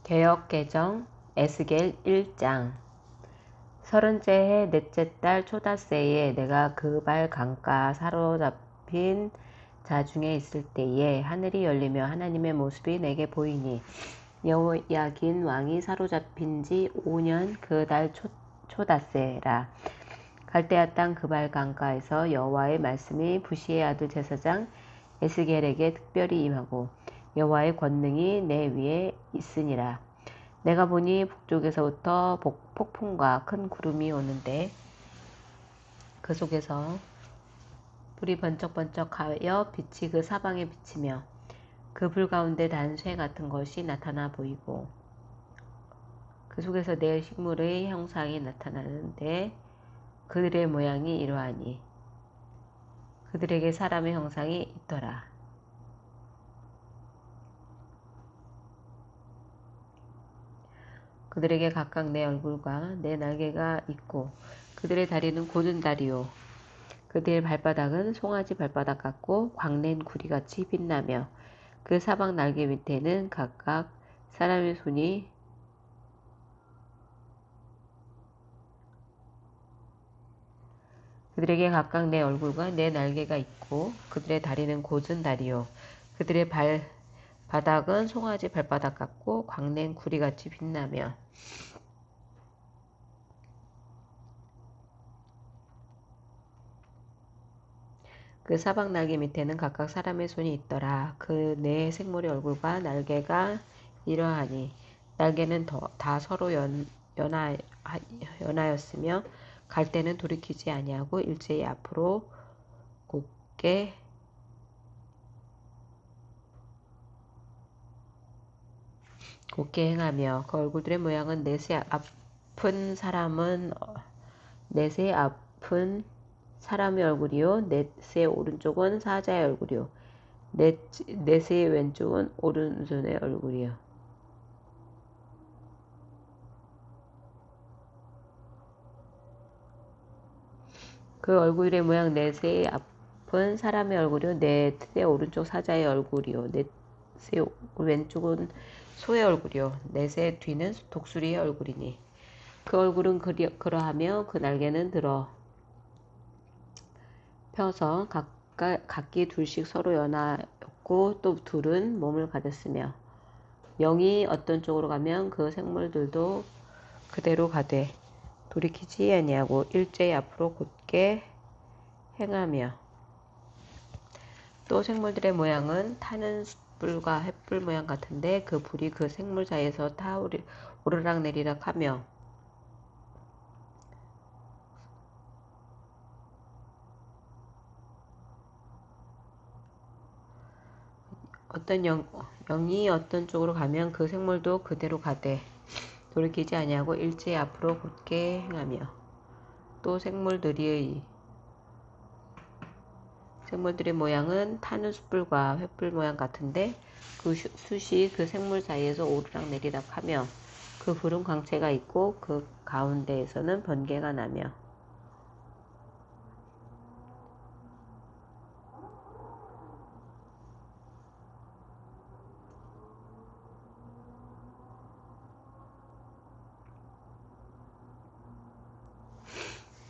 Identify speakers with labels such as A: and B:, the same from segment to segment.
A: 개역개정 에스겔 1장. 30째 해 넷째 달 초닷새에 내가 그발 강가 사로잡힌 자 중에 있을 때에 하늘이 열리며 하나님의 모습이 내게 보이니 여호야긴 왕이 사로잡힌 지 5년 그 달 초닷새라. 갈대아 땅 그발 강가에서 여호와의 말씀이 부시의 아들 제사장 에스겔에게 특별히 임하고 여호와의 권능이 내 위에 있으니라. 내가 보니 북쪽에서부터 폭풍과 큰 구름이 오는데 그 속에서 불이 번쩍번쩍하여 빛이 그 사방에 비치며 그 불 가운데 단쇠 같은 것이 나타나 보이고 그 속에서 내 식물의 형상이 나타나는데 그들의 모양이 이러하니 그들에게 사람의 형상이 있더라. 그들에게 각각 내 얼굴과 내 날개가 있고 그들의 다리는 곧은 다리요 그들의 발바닥은 송아지 발바닥 같고 광낸 구리같이 빛나며 그 사방 날개 밑에는 각각 사람의 손이 그들에게 각각 내 얼굴과 내 날개가 있고 그들의 다리는 곧은 다리요 그들의 발바닥은 송아지 발바닥 같고 광낸 구리같이 빛나며 그 사방 날개 밑에는 각각 사람의 손이 있더라. 그 네 생물의 얼굴과 날개가 이러하니 날개는 다 서로 연하였으며 갈 때는 돌이키지 아니하고 일제히 앞으로 곧게 행하며 그 얼굴들의 모양은 넷의 아픈 사람의 얼굴이요 넷의 오른쪽은 사자의 얼굴이요 넷의 왼쪽은 오른손의 얼굴이요. 그 얼굴의 모양 넷의 앞은 사람의 얼굴이요 넷의 오른쪽 사자의 얼굴이요 넷의 왼쪽은 소의 얼굴이요 넷의 뒤는 독수리의 얼굴이니 그 얼굴은 그러하며 그 날개는 들어 펴서 각기 둘씩 서로 연하였고 또 둘은 몸을 가졌으며 영이 어떤 쪽으로 가면 그 생물들도 그대로 가되 돌이키지 아니하고 일제히 앞으로 곧게 행하며 또 생물들의 모양은 타는 숯불과 횃불 모양 같은데 그 불이 그 생물 사이에서 타 오르락내리락 하며 어떤 영이 어떤 쪽으로 가면 그 생물도 그대로 가되 돌이키지 아니하고 일제히 앞으로 곧게 행하며 또 생물들의 모양은 타는 숯불과 횃불 모양 같은데 그 숯이 그 생물 사이에서 오르락내리락 하며 그 불은 광채가 있고 그 가운데에서는 번개가 나며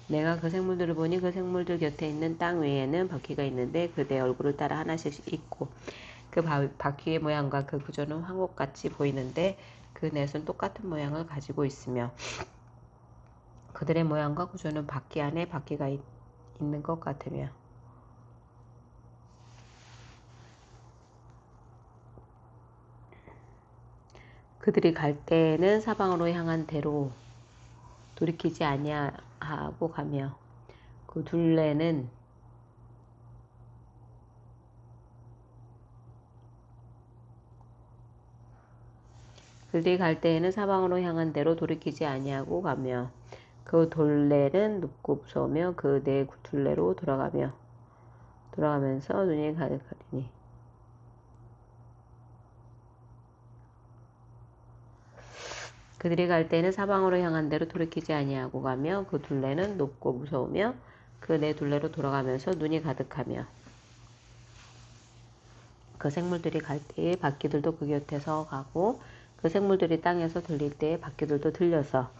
A: 내가 그 생물들을 보니 그 생물들 곁에 있는 땅 위에는 바퀴가 있는데 그대 얼굴을 따라 하나씩 있고 그 바퀴의 모양과 그 구조는 황옥같이 보이는데 그 넷은 똑같은 모양을 가지고 있으며 그들의 모양과 구조는 바퀴 안에 바퀴가 있는 것 같으며 그들이 갈 때는 사방으로 향한 대로 돌이키지 아니하고 가며 그 둘레는 그들이 갈 때에는 사방으로 향한 대로 돌이키지 아니하고 가며 그 둘레는 높고 무서우며 그 네 둘레로 돌아가면서 눈이 가득하리니 그들이 갈 때는 사방으로 향한 대로 돌이키지 아니하고 가며 그 둘레는 높고 무서우며 그 네 둘레로 돌아가면서 눈이 가득하며 그 생물들이 갈 때에 바퀴들도 그 곁에서 가고 그 생물들이 땅에서 들릴 때에 바퀴들도 들려서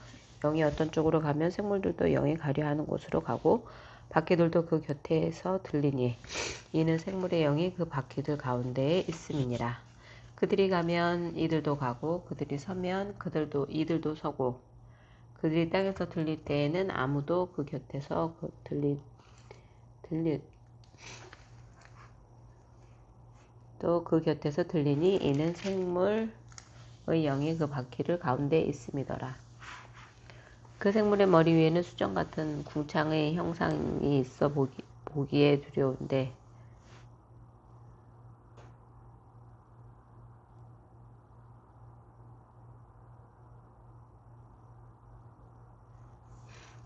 A: 영이 어떤 쪽으로 가면 생물들도 영이 가려 하는 곳으로 가고 바퀴들도 그 곁에서 들리니 이는 생물의 영이 그 바퀴들 가운데에 있음이니라. 그들이 가면 이들도 가고 그들이 서면 이들도 서고 그들이 땅에서 들릴 때에는 아무도 그 곁에서 또 그 곁에서 들리니 이는 생물의 영이 그 바퀴를 가운데에 있음이더라. 그 생물의 머리 위에는 수정 같은 궁창의 형상이 있어 보기에 두려운데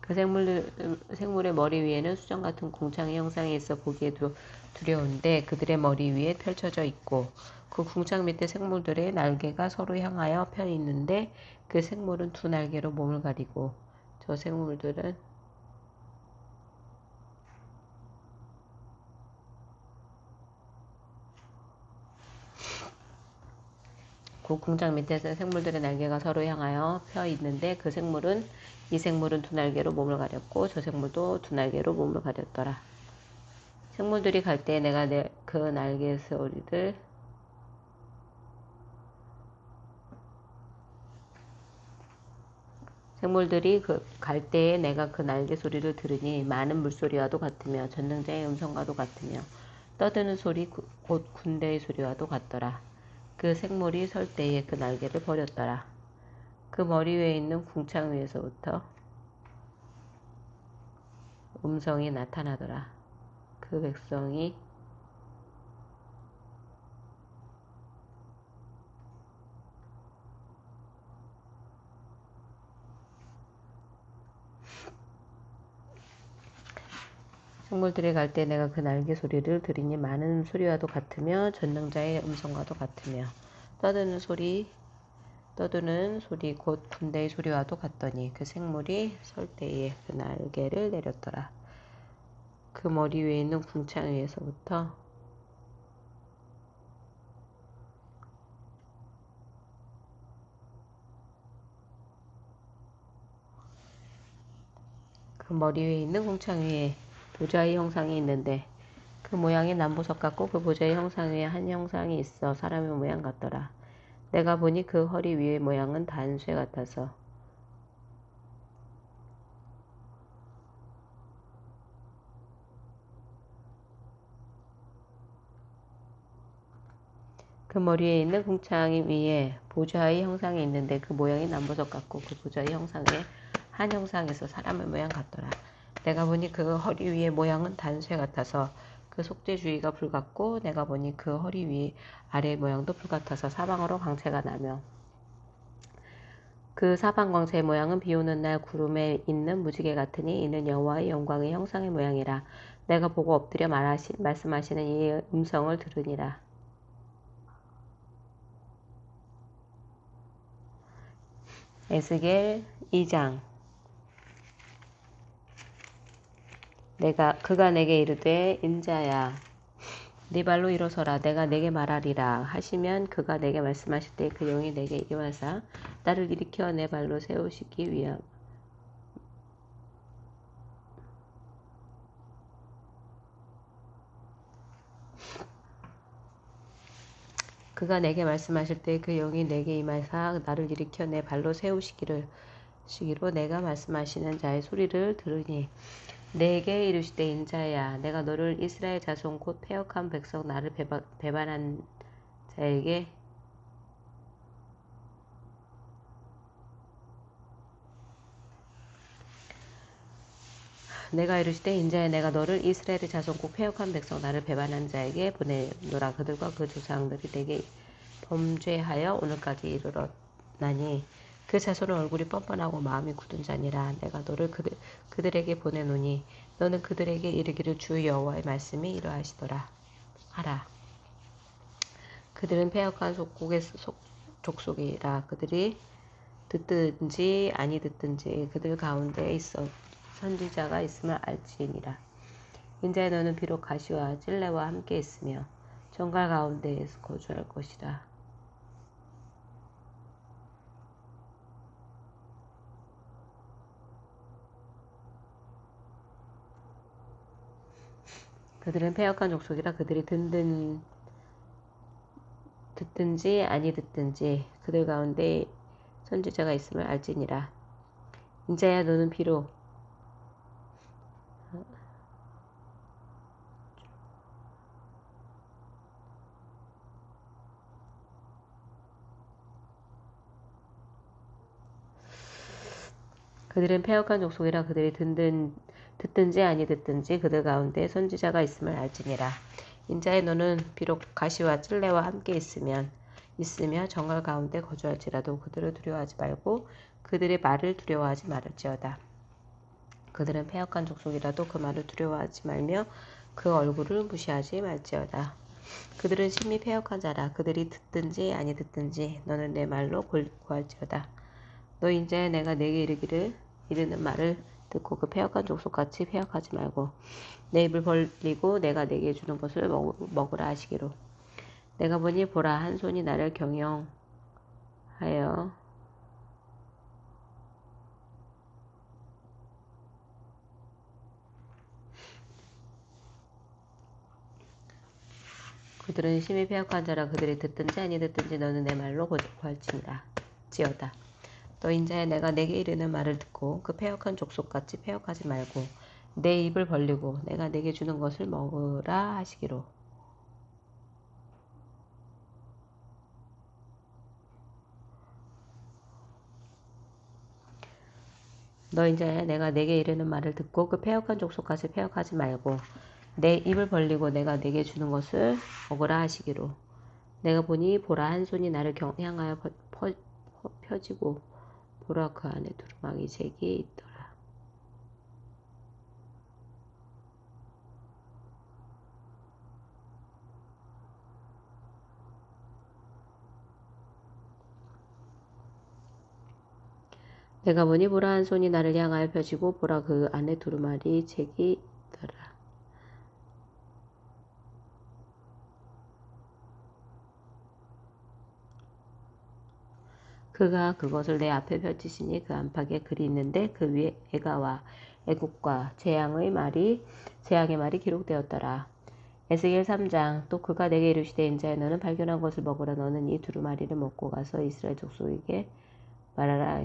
A: 그 생물의 머리 위에는 수정 같은 궁창의 형상이 있어 보기에 두려운데 그들의 머리 위에 펼쳐져 있고 그 궁창 밑에 생물들의 날개가 서로 향하여 펴 있는데 그 생물은 두 날개로 몸을 가리고 저 생물들은 그 궁창 밑에 생물들의 날개가 서로 향하여 펴 있는데 이 생물은 두 날개로 몸을 가렸고 저 생물도 두 날개로 몸을 가렸더라. 생물들이 갈 때 내가 그 날개 소리를 생물들이 갈 때에 내가 그 날개 소리를 들으니 많은 물소리와도 같으며 전능자의 음성과도 같으며 떠드는 소리 곧 군대의 소리와도 같더라. 그 생물이 설 때에 그 날개를 버렸더라. 그 머리 위에 있는 궁창 위에서부터 음성이 나타나더라. 그 백성이 생물들이 갈 때 내가 그 날개 소리를 들으니 많은 소리와도 같으며 전능자의 음성과도 같으며 떠드는 소리 곧 군대의 소리와도 같더니 그 생물이 설 때에 그 날개를 내렸더라. 그 머리 위에 있는 궁창 위에서부터 그 머리 위에 있는 궁창 위에 보좌의 형상이 있는데 그 모양이 남보석 같고 그 보좌의 형상 위에 한 형상이 있어 사람의 모양 같더라. 내가 보니 그 허리 위의 모양은 단쇠 같아서 그 머리에 있는 궁창 위에 보좌의 형상이 있는데 그 모양이 남보석 같고 그 보좌의 형상에 한 형상에서 사람의 모양 같더라. 내가 보니 그 허리 위의 모양은 단쇠 같아서 그 속죄 주위가 불같고 내가 보니 그 허리 위 아래의 모양도 불같아서 사방으로 광채가 나며 그 사방 광채의 모양은 비오는 날 구름에 있는 무지개 같으니 이는 여호와의 영광의 형상의 모양이라. 내가 보고 엎드려 말씀하시는 이 음성을 들으니라. 에스겔 2장. 그가 내게 이르되 인자야 네 발로 일어서라 내가 내게 말하리라 하시면 그가 내게 말씀하실 때 그 영이 내게 이와사 나를 일으켜 내 발로 세우시기 위함. 그가 내게 말씀하실 때 그 영이 내게 임하사 나를 일으켜 내 발로 세우시기로 내가 말씀하시는 자의 소리를 들으니 내게 이르시되 인자야 내가 너를 이스라엘 자손 곧 패역한 백성 나를 배반한 자에게 내가 이르시되 인자야 내가 너를 이스라엘의 자손 곧 패역한 백성 나를 배반한 자에게 보내노라. 그들과 그 조상들이 내게 범죄하여 오늘까지 이르렀나니 그 자손은 얼굴이 뻔뻔하고 마음이 굳은 자니라. 내가 너를 그들에게 보내노니 너는 그들에게 이르기를 주 여호와의 말씀이 이러하시더라 하라. 그들은 패역한 속국의 족속이라. 그들이 듣든지 아니 듣든지 그들 가운데에 있어 선지자가 있음을 알지니라. 인자야 너는 비록 가시와 찔레와 함께 있으며 정갈 가운데에서 거주할 것이라. 그들은 패역한 족속이라 그들이 듣든지 아니 듣든지 그들 가운데 선지자가 있음을 알지니라. 인자야 너는 비록 그들은 패역한 족속이라 그들이 듣든지 아니 듣든지 그들 가운데 선지자가 있음을 알지니라. 인자의 너는 비록 가시와 찔레와 함께 있으며 정갈 가운데 거주할지라도 그들을 두려워하지 말고 그들의 말을 두려워하지 말을지어다. 그들은 패역한 족속이라도 그 말을 두려워하지 말며 그 얼굴을 무시하지 말지어다. 그들은 심히 패역한 자라. 그들이 듣든지 아니 듣든지 너는 내 말로 구할지어다. 너 인자야 내가 내게 이르는 말을 듣고 그 패역한 족속같이 패역하지 말고 내 입을 벌리고 내가 내게 주는 것을 먹으라 하시기로. 내가 보니 보라 한 손이 나를 경영하여 그들은 심히 패역한 자라. 그들이 듣든지 아니 듣든지 너는 내 말로 구할지어다. 너 인자야 내가 내게 이르는 말을 듣고 그 패역한 족속같이 패역하지 말고 내 입을 벌리고 내가 내게 주는 것을 먹으라 하시기로. 너 인자야 내가 내게 이르는 말을 듣고 그 패역한 족속같이 패역하지 말고 내 입을 벌리고 내가 내게 주는 것을 먹으라 하시기로. 내가 보니 보라 한 손이 나를 향하여 펴지고 보라 그 안에 두루마기 잭이 있더라. 내가 보니 보라 한 손이 나를 향하여 펴지고 보라 그 안에 두루마리 잭이 있더라. 그가 그것을 내 앞에 펼치시니 그 안팎에 글이 있는데 그 위에 애가와 애국과 재앙의 말이 기록되었더라. 에스겔 3장. 또 그가 내게 이르시되 인자야 너는 발견한 것을 먹으라. 너는 이 두루마리를 먹고 가서 이스라엘 족속에게 말하라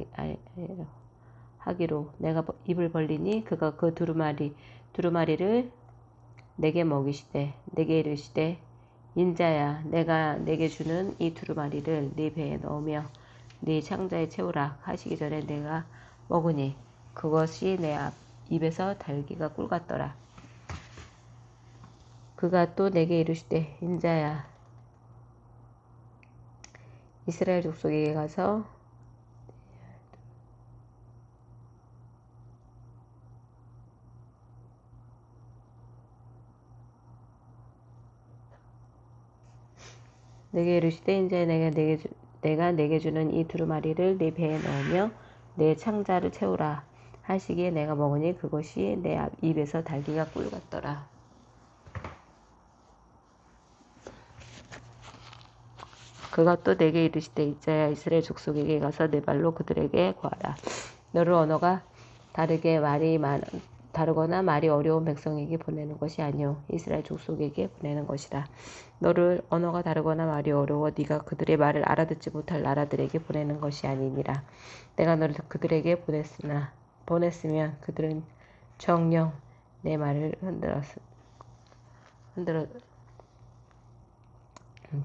A: 하기로. 내가 입을 벌리니 그가 그 두루마리를 내게 먹이시되 내게 이르시되 인자야 내가 내게 주는 이 두루마리를 네 배에 넣으며 네 창자에 채우라 하시기 전에 내가 먹으니 그것이 내 입에서 달기가 꿀 같더라. 그가 또 내게 이르시되 인자야 이스라엘 족속에게 가서 내게 이르시되 인자야 내가 내게 주는 이 두루마리를 네 배에 넣으며 내 창자를 채우라 하시기에 내가 먹으니 그것이 내 입에서 달기가 꿀 같더라. 그가 또 내게 이르시되 인자야 이스라엘 족속에게 가서 내 발로 그들에게 구하라. 너를 언어가 다르거나 말이 어려운 백성에게 보내는 것이 아니요 이스라엘 족속에게 보내는 것이라. 너를 언어가 다르거나 말이 어려워 네가 그들의 말을 알아듣지 못할 나라들에게 보내는 것이 아니니라. 내가 너를 그들에게 보냈으면 그들은 정녕 내 말을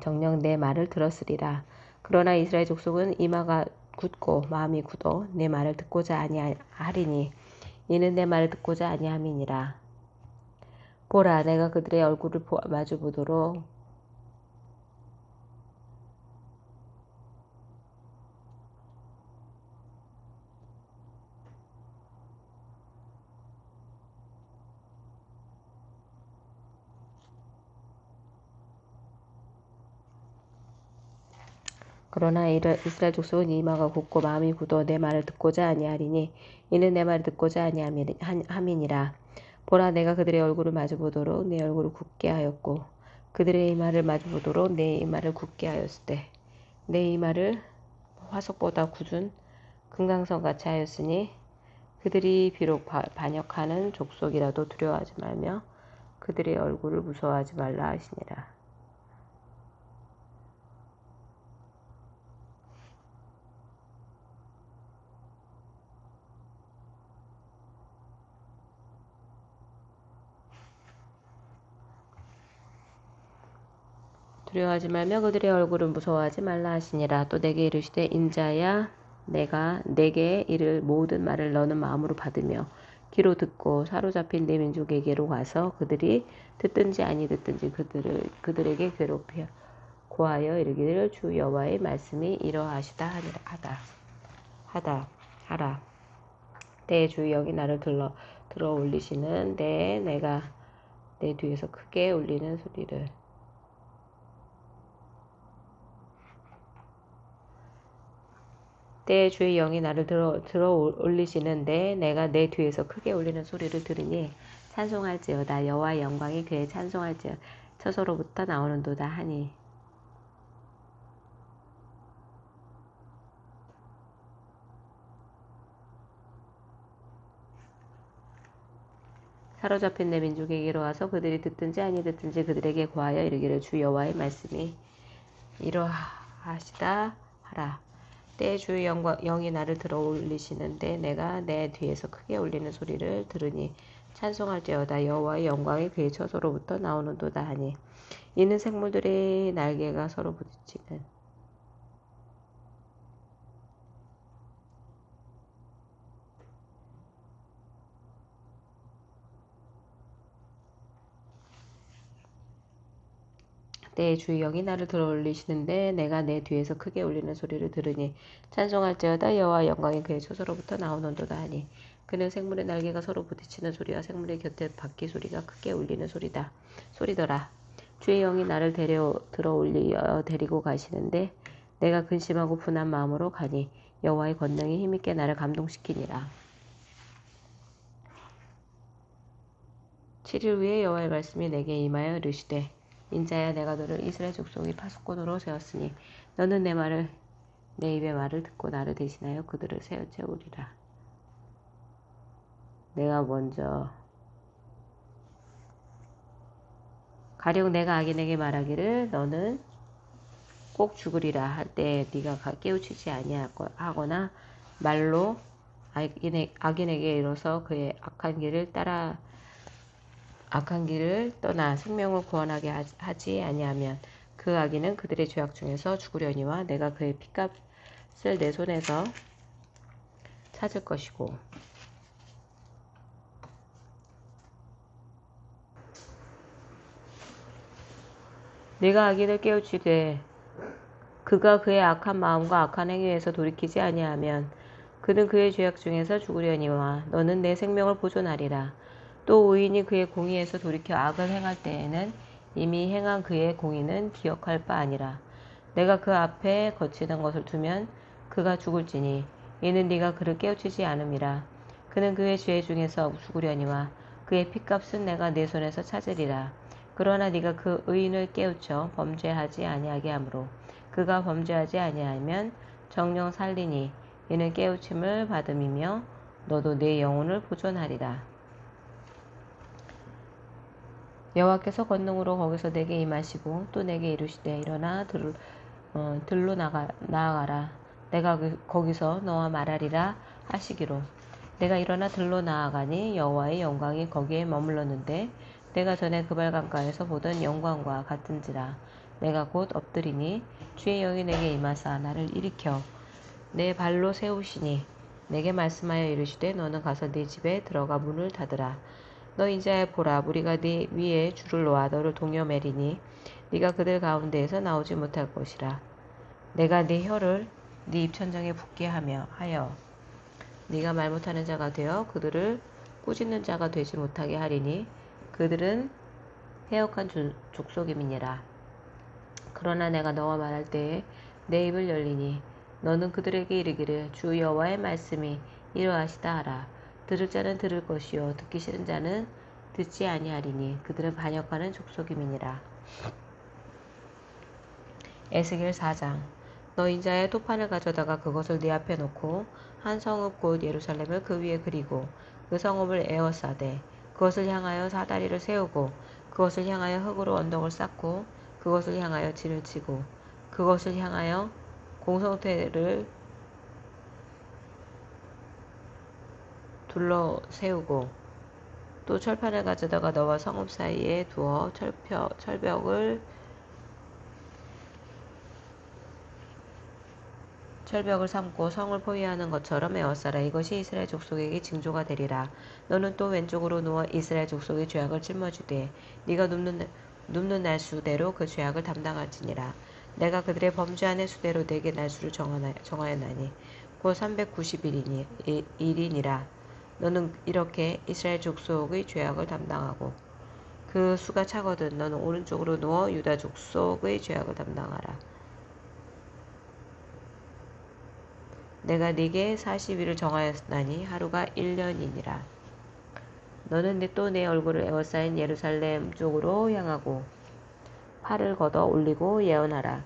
A: 정녕 내 말을 들었으리라. 그러나 이스라엘 족속은 이마가 굳고 마음이 굳어 내 말을 듣고자 아니하리니 이는 내 말을 듣고자 아니함이니라. 보라 내가 그들의 얼굴을 마주보도록 그러나 이스라엘 족속은 이마가 굳고 마음이 굳어 내 말을 듣고자 아니하리니 이는 내 말을 듣고자 아니함이니라. 보라 내가 그들의 얼굴을 마주보도록 내 얼굴을 굳게 하였고 그들의 이마를 마주보도록 내 이마를 굳게 하였으되 내 이마를 화석보다 굳은 금강석같이 하였으니 그들이 비록 반역하는 족속이라도 두려워하지 말며 그들의 얼굴을 무서워하지 말라 하시니라. 두려워하지 말며 그들의 얼굴을 무서워하지 말라 하시니라. 또 내게 이르시되 인자야 내가 내게 이를 모든 말을 너는 마음으로 받으며 귀로 듣고 사로잡힌 내 민족에게로 가서 그들이 듣든지 아니 듣든지 그들에게 괴롭혀 고하여 이르기를 주 여호와의 말씀이 이러하시다 하라. 내 주 영이 나를 들어 올리시는데 내가 내 뒤에서 크게 울리는 소리를 때 주의 영이 나를 들어 올리시는데 내가 내 뒤에서 크게 울리는 소리를 들으니 찬송할지어다. 여호와의 영광이 그의 찬송할지어다. 처소로부터 나오는도다 하니 사로잡힌 내 민족에게로 와서 그들이 듣든지 아니 듣든지 그들에게 고하여 이르기를 주 여호와의 말씀이 이러하시다 하라. 때 주의 영이 나를 들어 올리시는데 내가 내 뒤에서 크게 울리는 소리를 들으니 찬송할지어다. 여호와의 영광이 그의 처소로부터 나오는도다 하니 이는 생물들의 날개가 서로 부딪히는 때 주의 영이 나를 들어 올리시는데 내가 내 뒤에서 크게 울리는 소리를 들으니 찬송할지어다. 여호와의 영광이 그의 처소로부터 나오는도다 하니 그는 생물의 날개가 서로 부딪히는 소리와 생물의 곁에 바퀴 소리가 크게 울리는 소리더라. 주의 영이 나를 들어 올리어 데리고 가시는데 내가 근심하고 분한 마음으로 가니 여호와의 권능이 힘있게 나를 감동시키니라. 7일 후에 여호와의 말씀이 내게 임하여 이르시되 인자야 내가 너를 이스라엘 족속의 파수꾼으로 세웠으니 너는 내 입의 말을 듣고 나를 대신하여 그들을 세우리라. 내가 먼저 가령 내가 악인에게 말하기를 너는 꼭 죽으리라 할 때 네가 깨우치지 아니하거나 말로 악인에게 이뤄서 그의 악한 길을 떠나 생명을 구원하게 하지 아니하면 그 악인은 그들의 죄악 중에서 죽으려니와 내가 그의 핏값을 내 손에서 찾을 것이고 내가 악인을 깨우치되 그가 그의 악한 마음과 악한 행위에서 돌이키지 아니하면 그는 그의 죄악 중에서 죽으려니와 너는 내 생명을 보존하리라. 또 의인이 그의 공의에서 돌이켜 악을 행할 때에는 이미 행한 그의 공의는 기억할 바 아니라 내가 그 앞에 거치는 것을 두면 그가 죽을지니 이는 네가 그를 깨우치지 않음이라. 그는 그의 죄 중에서 죽으려니와 그의 핏값은 내가 내 손에서 찾으리라. 그러나 네가 그 의인을 깨우쳐 범죄하지 아니하게 하므로 그가 범죄하지 아니하면 정령 살리니 이는 깨우침을 받음이며 너도 내 영혼을 보존하리라. 여호와께서 권능으로 거기서 내게 임하시고 또 내게 이르시되 일어나 들로 나아가라. 내가 거기서 너와 말하리라 하시기로 내가 일어나 들로 나아가니 여호와의 영광이 거기에 머물렀는데 내가 전에 그발 강가에서 보던 영광과 같은지라. 내가 곧 엎드리니 주의 영이 내게 임하사 나를 일으켜 내 발로 세우시니 내게 말씀하여 이르시되 너는 가서 네 집에 들어가 문을 닫으라. 너 인자야 보라 무리가 네 위에 줄을 놓아 너를 동여매리니 네가 그들 가운데에서 나오지 못할 것이라. 내가 네 혀를 네 입천장에 붙게 하여 네가 말 못하는 자가 되어 그들을 꾸짖는 자가 되지 못하게 하리니 그들은 해역한 족속임이니라. 그러나 내가 너와 말할 때에 내 입을 열리니 너는 그들에게 이르기를 주 여호와의 말씀이 이러하시다 하라. 들을 자는 들을 것이요 듣기 싫은 자는 듣지 아니하리니 그들은 반역하는 족속임이니라. 에스겔 4장. 너 인자의 토판을 가져다가 그것을 네 앞에 놓고 한 성읍 곧 예루살렘을 그 위에 그리고 그 성읍을 에워싸되 그것을 향하여 사다리를 세우고 그것을 향하여 흙으로 언덕을 쌓고 그것을 향하여 진을 치고 그것을 향하여 공성태를 둘러 세우고 또 철판을 가져다가 너와 성읍 사이에 두어 철벽을 삼고 성을 포위하는 것처럼 에워싸라. 이것이 이스라엘 족속에게 징조가 되리라. 너는 또 왼쪽으로 누워 이스라엘 족속의 죄악을 짊어지되 네가 눕는 날 수대로 그 죄악을 담당할지니라. 내가 그들의 범죄하는 수대로 네게 날수를 정하였나니 곧 390일이니라. 너는 이렇게 이스라엘 족속의 죄악을 담당하고 그 수가 차거든 너는 오른쪽으로 누워 유다 족속의 죄악을 담당하라. 내가 네게 40일을 정하였나니 하루가 1년이니라. 너는 또 내 얼굴을 에워싸인 예루살렘 쪽으로 향하고 팔을 걷어 올리고 예언하라.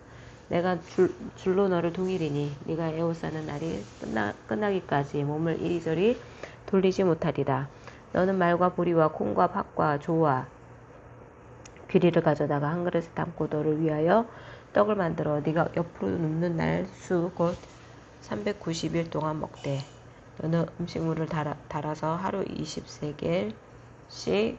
A: 내가 줄로 너를 동일이니 네가 에워싸는 날이 끝나기까지 몸을 이리저리 돌리지 못하리라. 너는 말과 보리와 콩과 팥과 조와 귀리를 가져다가 한 그릇에 담고 너를 위하여 떡을 만들어 네가 옆으로 눕는 날 수 곧 390일 동안 먹되 너는 음식물을 달아서 하루 20세겔씩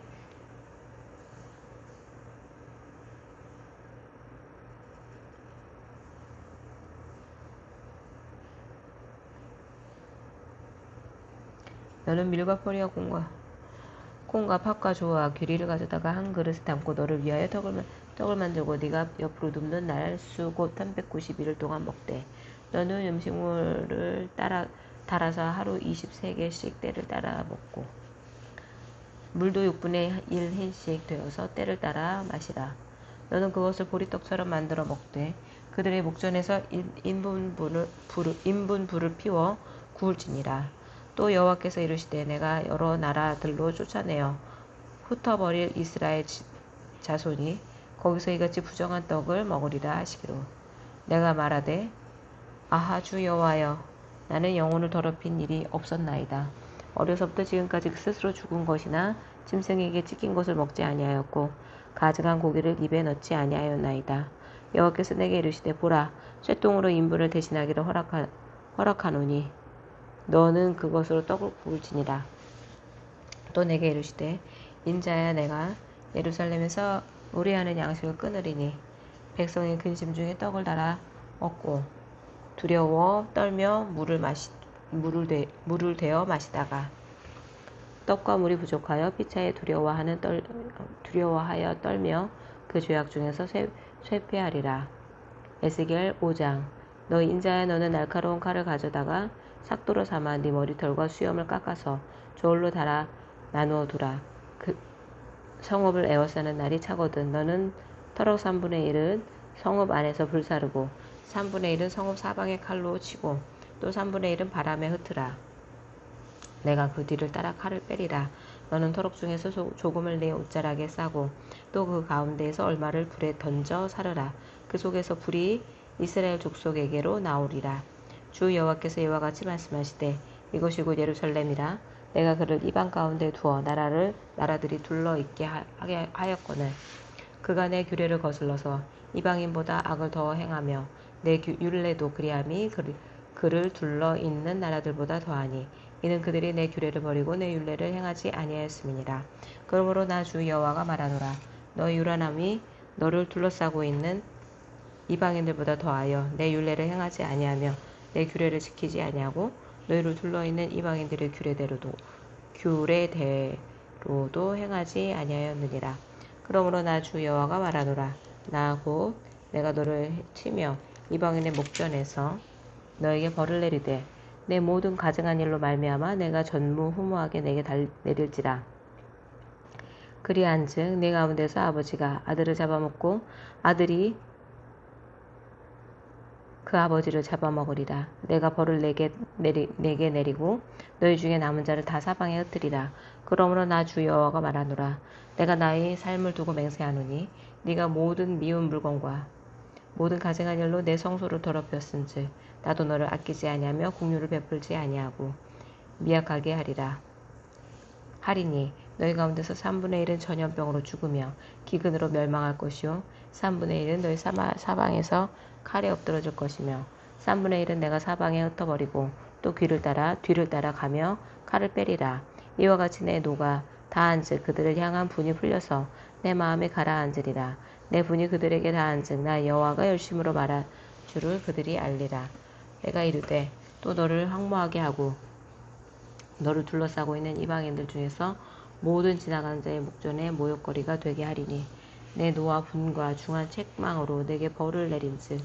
A: 너는 밀과 포리와 콩과 팥과 조와 귀리를 가져다가 한 그릇에 담고 너를 위하여 떡을 만들고 네가 옆으로 눕는 날 수 곧 390일을 동안 먹되 너는 음식물을 달아서 하루 20세겔씩 때를 따라 먹고 물도 6분의 1 흰씩 되어서 때를 따라 마시라. 너는 그것을 보리떡처럼 만들어 먹되 그들의 목전에서 인분불을 피워 구울지니라. 또 여호와께서 이르시되 내가 여러 나라들로 쫓아내어 흩어버릴 이스라엘 자손이 거기서 이같이 부정한 떡을 먹으리라 하시기로 내가 말하되 아하 주 여호와여 나는 영혼을 더럽힌 일이 없었나이다. 어려서부터 지금까지 스스로 죽은 것이나 짐승에게 찢긴 것을 먹지 아니하였고 가증한 고기를 입에 넣지 아니하였나이다. 여호와께서 내게 이르시되 보라 쇠똥으로 인분을 대신하기를 허락하노니 너는 그것으로 떡을 구울지니라. 또 내게 이르시되 인자야 내가 예루살렘에서 우려하는 양식을 끊으리니 백성의 근심 중에 떡을 달아 먹고 두려워 떨며 물을 데어 마시다가 떡과 물이 부족하여 피차에 두려워하여 떨며 그 죄악 중에서 쇠퇴하리라. 에스겔 5장 너 인자야 너는 날카로운 칼을 가져다가 삭도로 삼아 네 머리털과 수염을 깎아서 저울로 달아 나누어 두라. 그 성읍을 에워싸는 날이 차거든 너는 터럭 3분의 1은 성읍 안에서 불사르고 3분의 1은 성읍 사방에 칼로 치고 또 3분의 1은 바람에 흩으라. 내가 그 뒤를 따라 칼을 빼리라. 너는 터럭 중에서 조금을 내 옷자락에 싸고 또 그 가운데에서 얼마를 불에 던져 사르라. 그 속에서 불이 이스라엘 족속에게로 나오리라. 주 여호와께서 이와 같이 말씀하시되 이것이 곧 예루살렘이라. 내가 그를 이방 가운데 두어 나라들이 둘러 있게 하였거늘 그가 내 규례를 거슬러서 이방인보다 악을 더 행하며 내 율례도 그리함이 그를 둘러 있는 나라들보다 더하니 이는 그들이 내 규례를 버리고 내 율례를 행하지 아니하였음이니라. 그러므로 나 주 여호와가 말하노라. 너의 요란함이 너를 둘러싸고 있는 이방인들보다 더하여 내 율례를 행하지 아니하며 내 규례를 지키지 아니하고 너희를 둘러있는 이방인들의 규례대로도 행하지 아니하였느니라. 그러므로 나 주 여호와가 말하노라. 나 곧 내가 너를 치며 이방인의 목전에서 너에게 벌을 내리되 내 모든 가증한 일로 말미암아 내가 전무후무하게 내게 내릴지라. 그리한즉 네 가운데서 아버지가 아들을 잡아먹고 아들이 그 아버지를 잡아먹으리라. 내가 벌을 내게 내리고 너희 중에 남은 자를 다 사방에 흩으리라. 그러므로 나 주 여호와가 말하노라. 내가 나의 삶을 두고 맹세하노니 네가 모든 미운 물건과 모든 가증한 일로 내 성소를 더럽혔은즉 나도 너를 아끼지 아니하며 공유를 베풀지 아니하고 미약하게 하리니 너희 가운데서 3분의 1은 전염병으로 죽으며 기근으로 멸망할 것이요 3분의 1은 너희 사방에서 칼에 엎드러질 것이며 3분의 1은 내가 사방에 흩어버리고 또 뒤를 따라 가며 칼을 빼리라. 이와 같이 내 노가 다한즉 그들을 향한 분이 풀려서 내 마음이 가라앉으리라. 내 분이 그들에게 다한즉 나 여호와가 열심으로 말한 줄을 그들이 알리라. 내가 이르되 또 너를 황무하게 하고 너를 둘러싸고 있는 이방인들 중에서 모든 지나가는 자의 목전에 모욕거리가 되게 하리니 내 노와 분과 중한 책망으로 내게 벌을 내린즉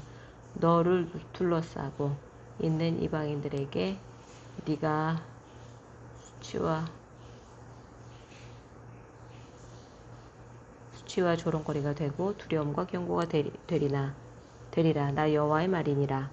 A: 너를 둘러싸고 있는 이방인들에게 네가 수치와 조롱거리가 되고 두려움과 경고가 되리라. 나 여호와의 말이니라.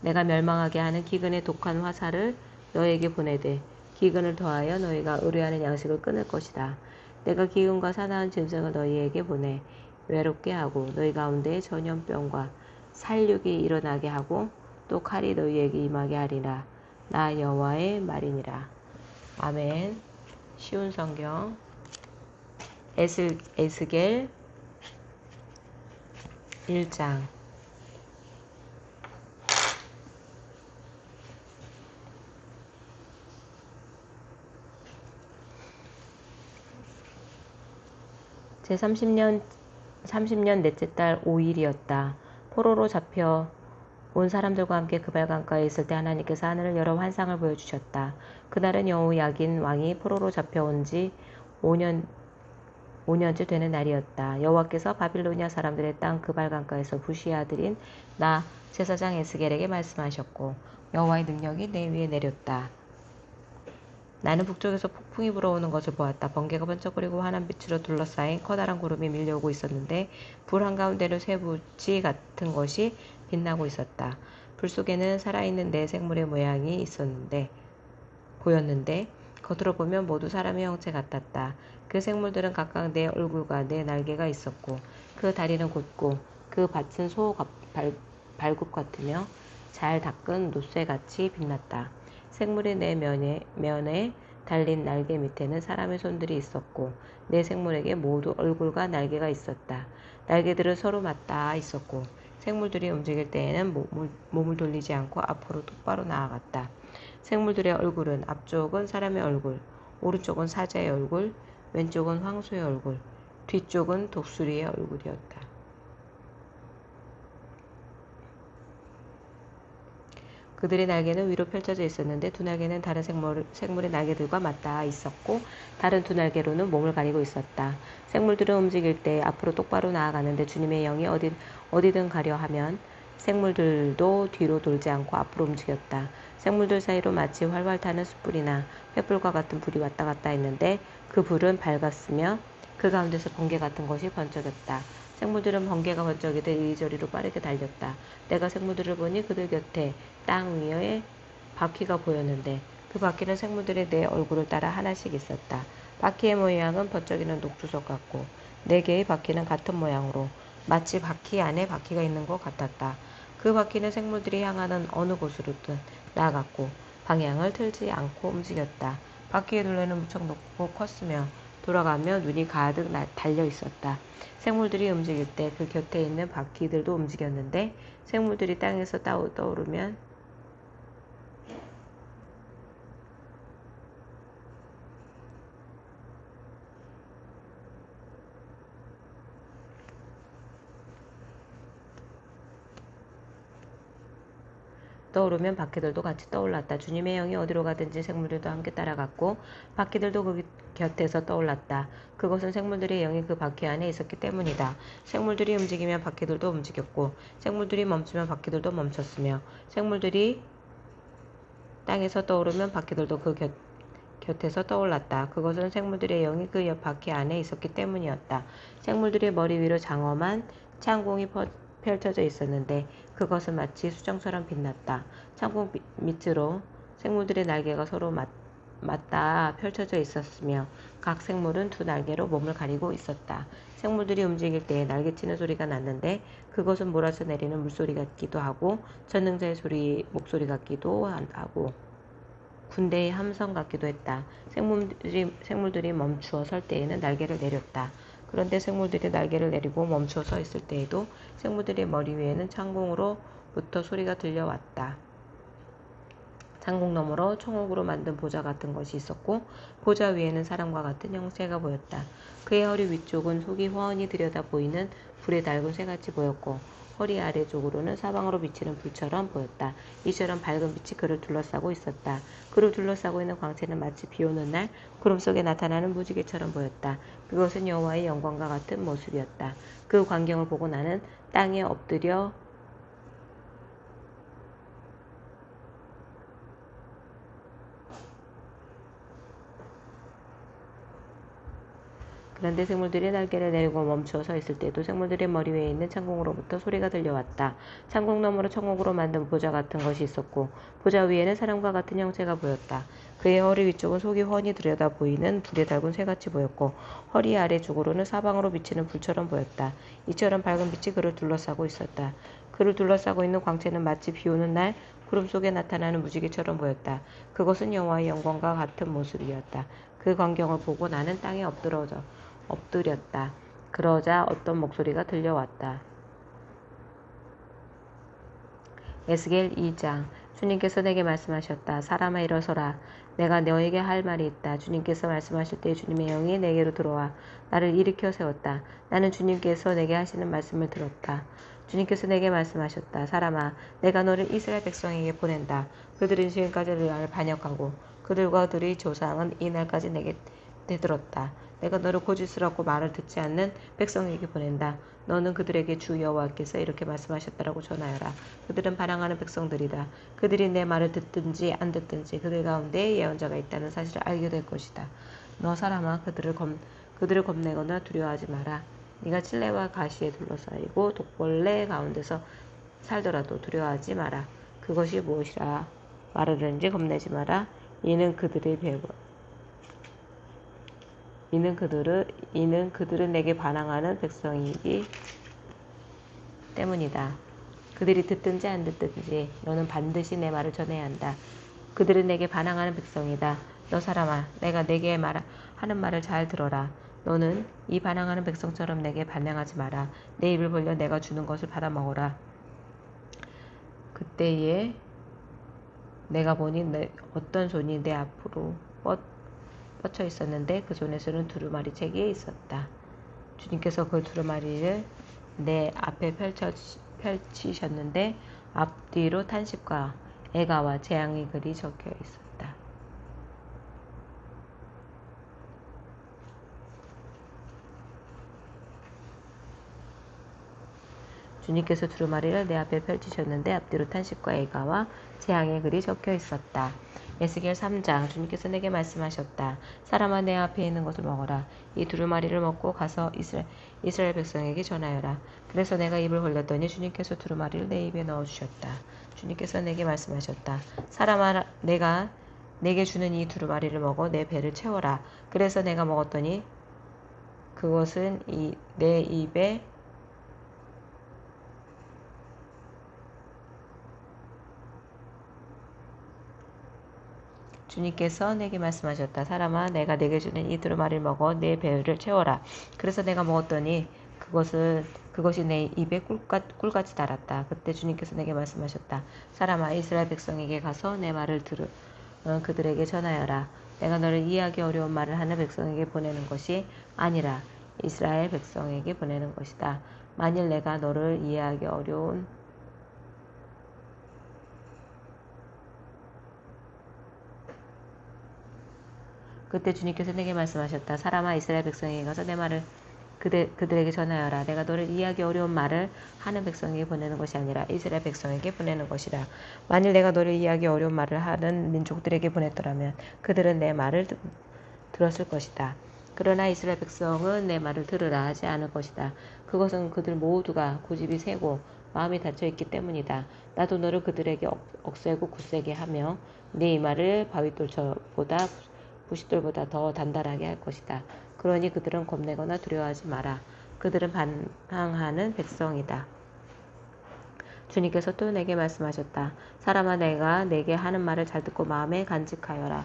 A: 내가 멸망하게 하는 기근의 독한 화살을 너에게 보내되 기근을 더하여 너희가 의뢰하는 양식을 끊을 것이다. 내가 기근과 사나운 짐승을 너희에게 보내 외롭게 하고 너희 가운데 전염병과 살육이 일어나게 하고 또 칼이 너희에게 임하게 하리라. 나 여호와의 말이니라. 아멘. 쉬운 성경 에스겔 1장 제30년 넷째 달 5일이었다. 포로로 잡혀 온 사람들과 함께 그발 강가에 있을 때 하나님께서 하늘을 열어 환상을 보여주셨다. 그날은 여호야긴 왕이 포로로 잡혀온 지 5년째 되는 날이었다. 여호와께서 바빌로니아 사람들의 땅 그발 강가에서 부시의 아들인 나 제사장 에스겔에게 말씀하셨고 여호와의 능력이 내 위에 내렸다. 나는 북쪽에서 폭풍이 불어오는 것을 보았다. 번개가 번쩍거리고 환한 빛으로 둘러싸인 커다란 구름이 밀려오고 있었는데 불 한가운데는 쇠붙이 같은 것이 빛나고 있었다. 불 속에는 살아있는 네 생물의 모양이 보였는데 겉으로 보면 모두 사람의 형체 같았다. 그 생물들은 각각 네 얼굴과 네 날개가 있었고 그 다리는 곧고 그 밭은 소 발굽 같으며 잘 닦은 노쇠같이 빛났다. 생물의 네 면에 달린 날개 밑에는 사람의 손들이 있었고 네 생물에게 모두 얼굴과 날개가 있었다. 날개들은 서로 맞닿아 있었고 생물들이 움직일 때에는 몸을 돌리지 않고 앞으로 똑바로 나아갔다. 생물들의 얼굴은 앞쪽은 사람의 얼굴, 오른쪽은 사자의 얼굴, 왼쪽은 황소의 얼굴, 뒤쪽은 독수리의 얼굴이었다. 그들의 날개는 위로 펼쳐져 있었는데 두 날개는 다른 생물의 날개들과 맞닿아 있었고 다른 두 날개로는 몸을 가리고 있었다. 생물들은 움직일 때 앞으로 똑바로 나아가는데 주님의 영이 어디든 가려 하면 생물들도 뒤로 돌지 않고 앞으로 움직였다. 생물들 사이로 마치 활활 타는 숯불이나 횃불과 같은 불이 왔다 갔다 했는데 그 불은 밝았으며 그 가운데서 번개 같은 것이 번쩍였다. 생물들은 번개가 번쩍이듯 이리저리로 빠르게 달렸다. 내가 생물들을 보니 그들 곁에 땅 위에 바퀴가 보였는데 그 바퀴는 생물들의 네 얼굴을 따라 하나씩 있었다. 바퀴의 모양은 번쩍이는 녹주석 같고 네 개의 바퀴는 같은 모양으로 마치 바퀴 안에 바퀴가 있는 것 같았다. 그 바퀴는 생물들이 향하는 어느 곳으로든 나아갔고 방향을 틀지 않고 움직였다. 바퀴의 둘레는 무척 높고 컸으며 돌아가며 눈이 가득 달려 있었다. 생물들이 움직일 때 그 곁에 있는 바퀴들도 움직였는데 생물들이 땅에서 떠오르면 바퀴들도 같이 떠올랐다. 주님의 영이 어디로 가든지 생물들도 함께 따라갔고 바퀴들도 그 곁에서 떠올랐다. 그것은 생물들의 영이 그 바퀴 안에 있었기 때문이다. 생물들이 움직이면 바퀴들도 움직였고 생물들이 멈추면 바퀴들도 멈췄으며 생물들이 땅에서 떠오르면 바퀴들도 그 곁에서 떠올랐다. 그것은 생물들의 영이 그 옆 바퀴 안에 있었기 때문이었다. 생물들의 머리 위로 장엄한 창공이 펼쳐져 있었는데 그것은 마치 수정처럼 빛났다. 창공 밑으로 생물들의 날개가 서로 맞닿아 펼쳐져 있었으며 각 생물은 두 날개로 몸을 가리고 있었다. 생물들이 움직일 때 날개치는 소리가 났는데 그것은 몰아쳐 내리는 물소리 같기도 하고 전능자의 목소리 같기도 하고 군대의 함성 같기도 했다. 생물들이 멈추어 설 때에는 날개를 내렸다. 그런데 생물들이 날개를 내리고 멈추어 서 있을 때에도 생물들의 머리 위에는 창공으로부터 소리가 들려왔다. 창공 너머로 청옥으로 만든 보좌 같은 것이 있었고 보좌 위에는 사람과 같은 형체가 보였다. 그의 허리 위쪽은 속이 훤히 들여다 보이는 불에 달군 쇠같이 보였고 허리 아래쪽으로는 사방으로 비치는 불처럼 보였다. 이처럼 밝은 빛이 그를 둘러싸고 있었다. 그를 둘러싸고 있는 광채는 마치 비오는 날 구름 속에 나타나는 무지개처럼 보였다. 그것은 여호와의 영광과 같은 모습이었다. 그 광경을 보고 나는 땅에 엎드려 그런데 생물들이 날개를 내리고 멈추어 서 있을 때도 생물들의 머리 위에 있는 창공으로부터 소리가 들려왔다. 창공 너머로 청옥으로 만든 보좌 같은 것이 있었고 보좌 위에는 사람과 같은 형체가 보였다. 그의 허리 위쪽은 속이 훤히 들여다 보이는 불에 달군 쇠같이 보였고 허리 아래쪽으로는 사방으로 비치는 불처럼 보였다. 이처럼 밝은 빛이 그를 둘러싸고 있었다. 그를 둘러싸고 있는 광채는 마치 비오는 날 구름 속에 나타나는 무지개처럼 보였다. 그것은 여호와의 영광과 같은 모습이었다. 그 광경을 보고 나는 땅에 엎드렸다. 그러자 어떤 목소리가 들려왔다. 에스겔 2장 주님께서 내게 말씀하셨다. 사람아 일어서라. 내가 너에게 할 말이 있다. 주님께서 말씀하실 때 주님의 영이 내게로 들어와 나를 일으켜 세웠다. 나는 주님께서 내게 하시는 말씀을 들었다. 주님께서 내게 말씀하셨다. 사람아 내가 너를 이스라엘 백성에게 보낸다. 그들은 지금까지 나를 반역하고 그들과 그들의 조상은 이날까지 내게 대들었다. 내가 너를 고집스럽고 말을 듣지 않는 백성에게 보낸다. 너는 그들에게 주 여호와께서 이렇게 말씀하셨다라고 전하여라. 그들은 반항하는 백성들이다. 그들이 내 말을 듣든지 안 듣든지 그들 가운데 예언자가 있다는 사실을 알게 될 것이다. 너 사람아 그들을 겁내거나 두려워하지 마라. 네가 칠레와 가시에 둘러싸이고 독벌레 가운데서 살더라도 두려워하지 마라. 그것이 무엇이라 말하든지 겁내지 마라. 이는 그들은 내게 반항하는 백성이기 때문이다. 그들이 듣든지 안 듣든지 너는 반드시 내 말을 전해야 한다. 그들은 내게 반항하는 백성이다. 너 사람아, 내가 내게 하는 말을 잘 들어라. 너는 이 반항하는 백성처럼 내게 반항하지 마라. 내 입을 벌려 내가 주는 것을 받아 먹어라. 그때에 내가 보니 어떤 손이 내 앞으로 뻗쳐 있었는데 그 손에서는 두루마리 책이 있었다. 주님께서 그 두루마리를 내 앞에 펼치셨는데 앞뒤로 탄식과 애가와 재앙의 글이 적혀 있었다. 주님께서 두루마리를 내 앞에 펼치셨는데 앞뒤로 탄식과 애가와 재앙의 글이 적혀 있었다. 에스겔 3장 주님께서 내게 말씀하셨다. 사람아 내 앞에 있는 것을 먹어라. 이 두루마리를 먹고 가서 이스라엘 백성에게 전하여라. 그래서 내가 입을 벌렸더니 주님께서 두루마리를 내 입에 넣어주셨다. 주님께서 내게 말씀하셨다. 사람아 내가 내게 주는 이 두루마리를 먹어 내 배를 채워라. 그래서 내가 먹었더니 그것은 내 입에 주님께서 내게 말씀하셨다. 사람아 내가 내게 주는 이 두루마리를 먹어 내 배를 채워라. 그래서 내가 먹었더니 그것이 내 입에 꿀같이 달았다. 그때 주님께서 내게 말씀하셨다. 사람아 이스라엘 백성에게 가서 내 말을 그들에게 전하여라. 내가 너를 이해하기 어려운 말을 하는 백성에게 보내는 것이 아니라 이스라엘 백성에게 보내는 것이다. 만일 내가 너를 이해하기 어려운 그때 주님께서 내게 말씀하셨다. 사람아 이스라엘 백성에게 가서 내 말을 그들에게 전하여라. 내가 너를 이해하기 어려운 말을 하는 백성에게 보내는 것이 아니라 이스라엘 백성에게 보내는 것이라. 만일 내가 너를 이해하기 어려운 말을 하는 민족들에게 보냈더라면 그들은 내 말을 들었을 것이다. 그러나 이스라엘 백성은 내 말을 들으라 하지 않을 것이다. 그것은 그들 모두가 고집이 세고 마음이 닫혀있기 때문이다. 나도 너를 그들에게 억세고 굳세게 하며 네 이마를 바위돌보다 부싯돌보다 더 단단하게 할 것이다. 그러니 그들은 겁내거나 두려워하지 마라. 그들은 반항하는 백성이다. 주님께서 또 내게 말씀하셨다. 사람아, 내가 내게 하는 말을 잘 듣고 마음에 간직하여라.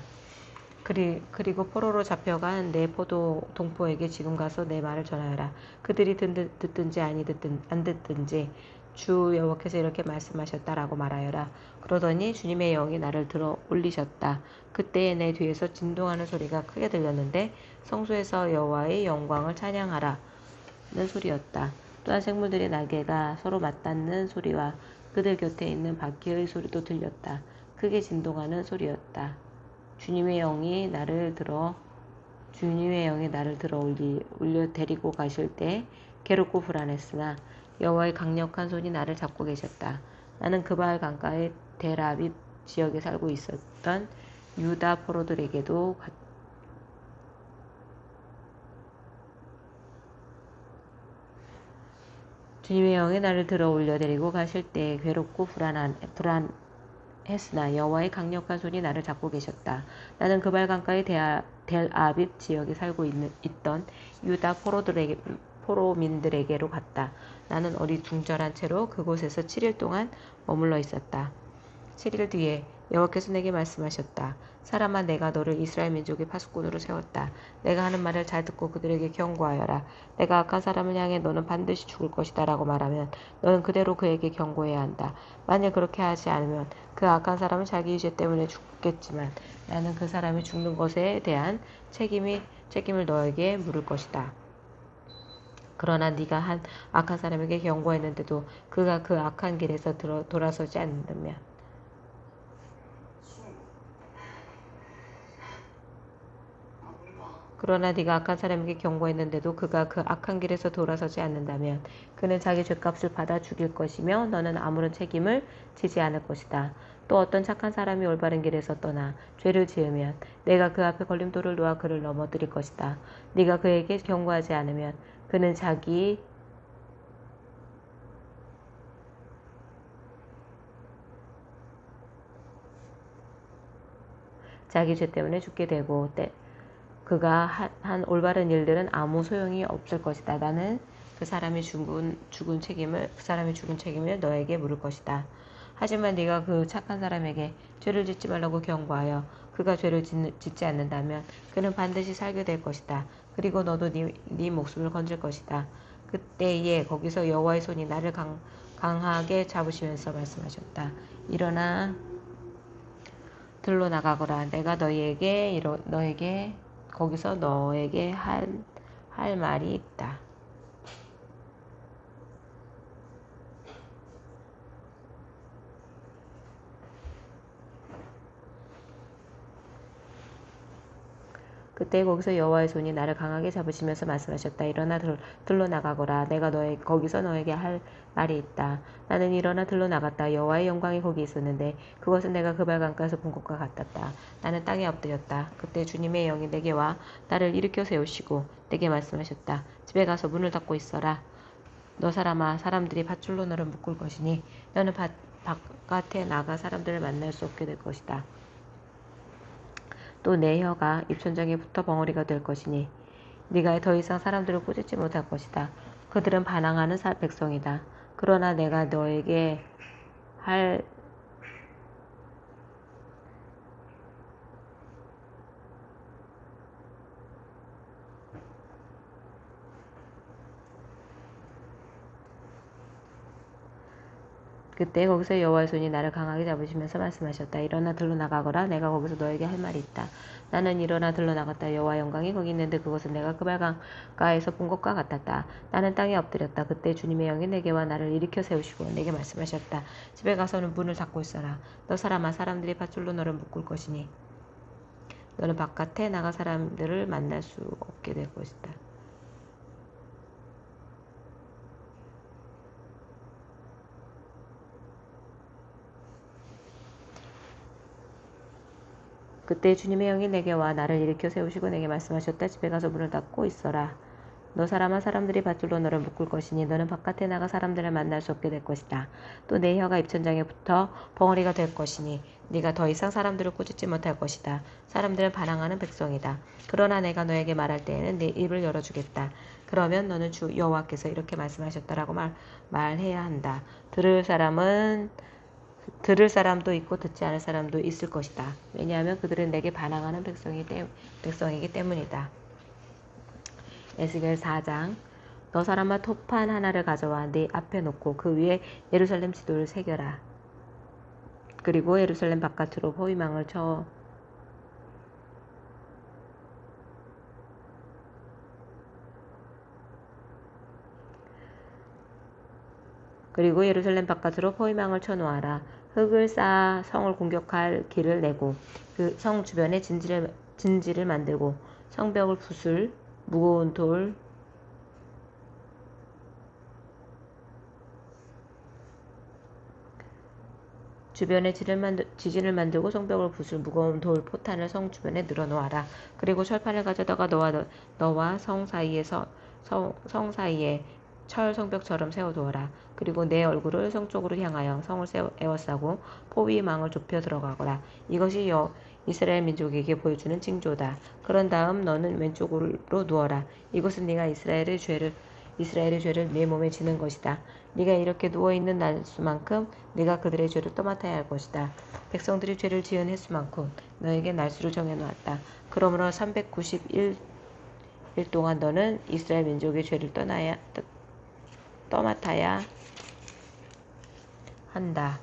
A: 그리고 포로로 잡혀간 내 동포에게 지금 가서 내 말을 전하여라. 그들이 듣든지 안 듣든지 주 여호와께서 이렇게 말씀하셨다라고 말하여라. 그러더니 주님의 영이 나를 들어 올리셨다. 그때에 내 뒤에서 진동하는 소리가 크게 들렸는데 성소에서 여호와의 영광을 찬양하라는 소리였다. 또한 생물들의 날개가 서로 맞닿는 소리와 그들 곁에 있는 바퀴의 소리도 들렸다. 크게 진동하는 소리였다. 주님의 영이 나를 들어 올려 데리고 가실 때 괴롭고 불안했으나 여호와의 강력한 손이 나를 잡고 계셨다. 나는 그바알 강가의 델아빕 지역에 살고 있었던 유다 포로들에게도 주님의 영이 나를 들어 올려 데리고 가실 때 괴롭고 불안했으나 여호와의 강력한 손이 나를 잡고 계셨다. 나는 그발 강가의 델아빕 지역에 살고 있던 유다 포로민들에게로 갔다. 나는 어리둥절한 채로 그곳에서 7일 동안 머물러 있었다. 7일 뒤에 여호와께서 내게 말씀하셨다. 사람아, 내가 너를 이스라엘 민족의 파수꾼으로 세웠다. 내가 하는 말을 잘 듣고 그들에게 경고하여라. 내가 악한 사람을 향해 너는 반드시 죽을 것이다 라고 말하면 너는 그대로 그에게 경고해야 한다. 만일 그렇게 하지 않으면 그 악한 사람은 자기 죄 때문에 죽겠지만 나는 그 사람이 죽는 것에 대한 책임을 너에게 물을 것이다. 그러나 네가 한 악한 사람에게 경고했는데도 그가 그 악한 길에서 돌아서지 않는다면 그는 자기 죄값을 받아 죽일 것이며 너는 아무런 책임을 지지 않을 것이다. 또 어떤 착한 사람이 올바른 길에서 떠나 죄를 지으면 내가 그 앞에 걸림돌을 놓아 그를 넘어뜨릴 것이다. 네가 그에게 경고하지 않으면 그는 자기 죄 때문에 죽게 되고 그가 한 올바른 일들은 아무 소용이 없을 것이다. 나는 그 사람이 죽은 책임을 너에게 물을 것이다. 하지만 네가 그 착한 사람에게 죄를 짓지 말라고 경고하여 그가 죄를 짓지 않는다면 그는 반드시 살게 될 것이다. 그리고 너도 네 목숨을 건질 것이다. 그때에 거기서 여호와의 손이 나를 강하게 잡으시면서 말씀하셨다. 일어나 들로 나가거라. 내가 너에게 거기서 너에게 할 말이 있다. 그때 거기서 여호와의 손이 나를 강하게 잡으시면서 말씀하셨다. 일어나 들로 나가거라. 내가 거기서 너에게 할 말이 있다. 나는 일어나 들로 나갔다. 여호와의 영광이 거기 있었는데 그것은 내가 그발 강가에서 본 것과 같았다. 나는 땅에 엎드렸다. 그때 주님의 영이 내게 와 나를 일으켜 세우시고 내게 말씀하셨다. 집에 가서 문을 닫고 있어라. 너 사람아, 사람들이 밧줄로 너를 묶을 것이니 너는 바깥에 나가 사람들을 만날 수 없게 될 것이다. 또 내 혀가 입천장에 붙어 벙어리가 될 것이니 네가 더 이상 사람들을 꾸짖지 못할 것이다. 그들은 반항하는 백성이다. 그러나 내가 너에게 할 그때 거기서 여호와의 손이 나를 강하게 잡으시면서 말씀하셨다. 일어나 들로 나가거라. 내가 거기서 너에게 할 말이 있다. 나는 일어나 들로 나갔다. 여호와의 영광이 거기 있는데 그것은 내가 그발 강가에서 본 것과 같았다. 나는 땅에 엎드렸다. 그때 주님의 영이 내게 와 나를 일으켜 세우시고 내게 말씀하셨다. 집에 가서는 문을 닫고 있어라. 너 사람아, 사람들이 밧줄로 너를 묶을 것이니 너는 바깥에 나가 사람들을 만날 수 없게 될 것이다. 그때 주님의 영이 내게 와 나를 일으켜 세우시고 내게 말씀하셨다. 집에 가서 문을 닫고 있어라. 너 사람아, 사람들이 밧줄로 너를 묶을 것이니 너는 바깥에 나가 사람들을 만날 수 없게 될 것이다. 또 내 혀가 입천장에 붙어 벙어리가 될 것이니 네가 더 이상 사람들을 꾸짖지 못할 것이다. 사람들은 반항하는 백성이다. 그러나 내가 너에게 말할 때에는 네 입을 열어주겠다. 그러면 너는 주 여호와께서 이렇게 말씀하셨다라고 말해야 한다. 들을 사람도 있고 듣지 않을 사람도 있을 것이다. 왜냐하면 그들은 내게 반항하는 백성이기 때문이다. 에스겔 4장. 너 사람아, 토판 하나를 가져와 네 앞에 놓고 그 위에 예루살렘 지도를 새겨라. 그리고 예루살렘 바깥으로 포위망을 쳐 놓아라. 흙을 쌓아 성을 공격할 길을 내고 그 성 주변에 진지를 만들고 성벽을 부술 무거운 돌 주변에 지진을 만들고 성벽을 부술 무거운 돌 포탄을 성 주변에 늘어놓아라. 그리고 철판을 가져다가 너와 성 사이에 철 성벽처럼 세워두어라. 그리고 내 얼굴을 성 쪽으로 향하여 성을 에워싸고 포위망을 좁혀 들어가거라. 이것이 이스라엘 민족에게 보여주는 징조다. 그런 다음 너는 왼쪽으로 누워라. 이것은 네가 이스라엘의 죄를 네 몸에 지는 것이다. 네가 이렇게 누워있는 날수만큼 네가 그들의 죄를 떠맡아야 할 것이다. 백성들이 죄를 지은 횟수만큼 너에게 날수를 정해놓았다. 그러므로 391일 동안 너는 이스라엘 민족의 죄를 떠맡아야 한다.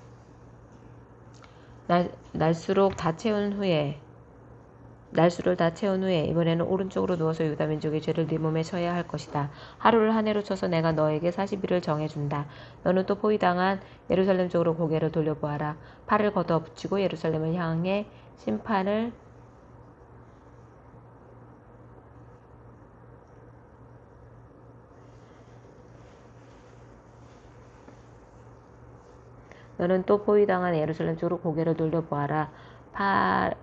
A: 날수를 다 채운 후에 이번에는 오른쪽으로 누워서 유다 민족의 죄를 네 몸에 져야 할 것이다. 하루를 한 해로 쳐서 내가 너에게 40일을 정해준다. 너는 또 포위당한 예루살렘 쪽으로 고개를 돌려보아라. 팔을 걷어붙이고 예루살렘을 향해 심판을 너는 또 포위당한 예루살렘 쪽으로 고개를 돌려보아라.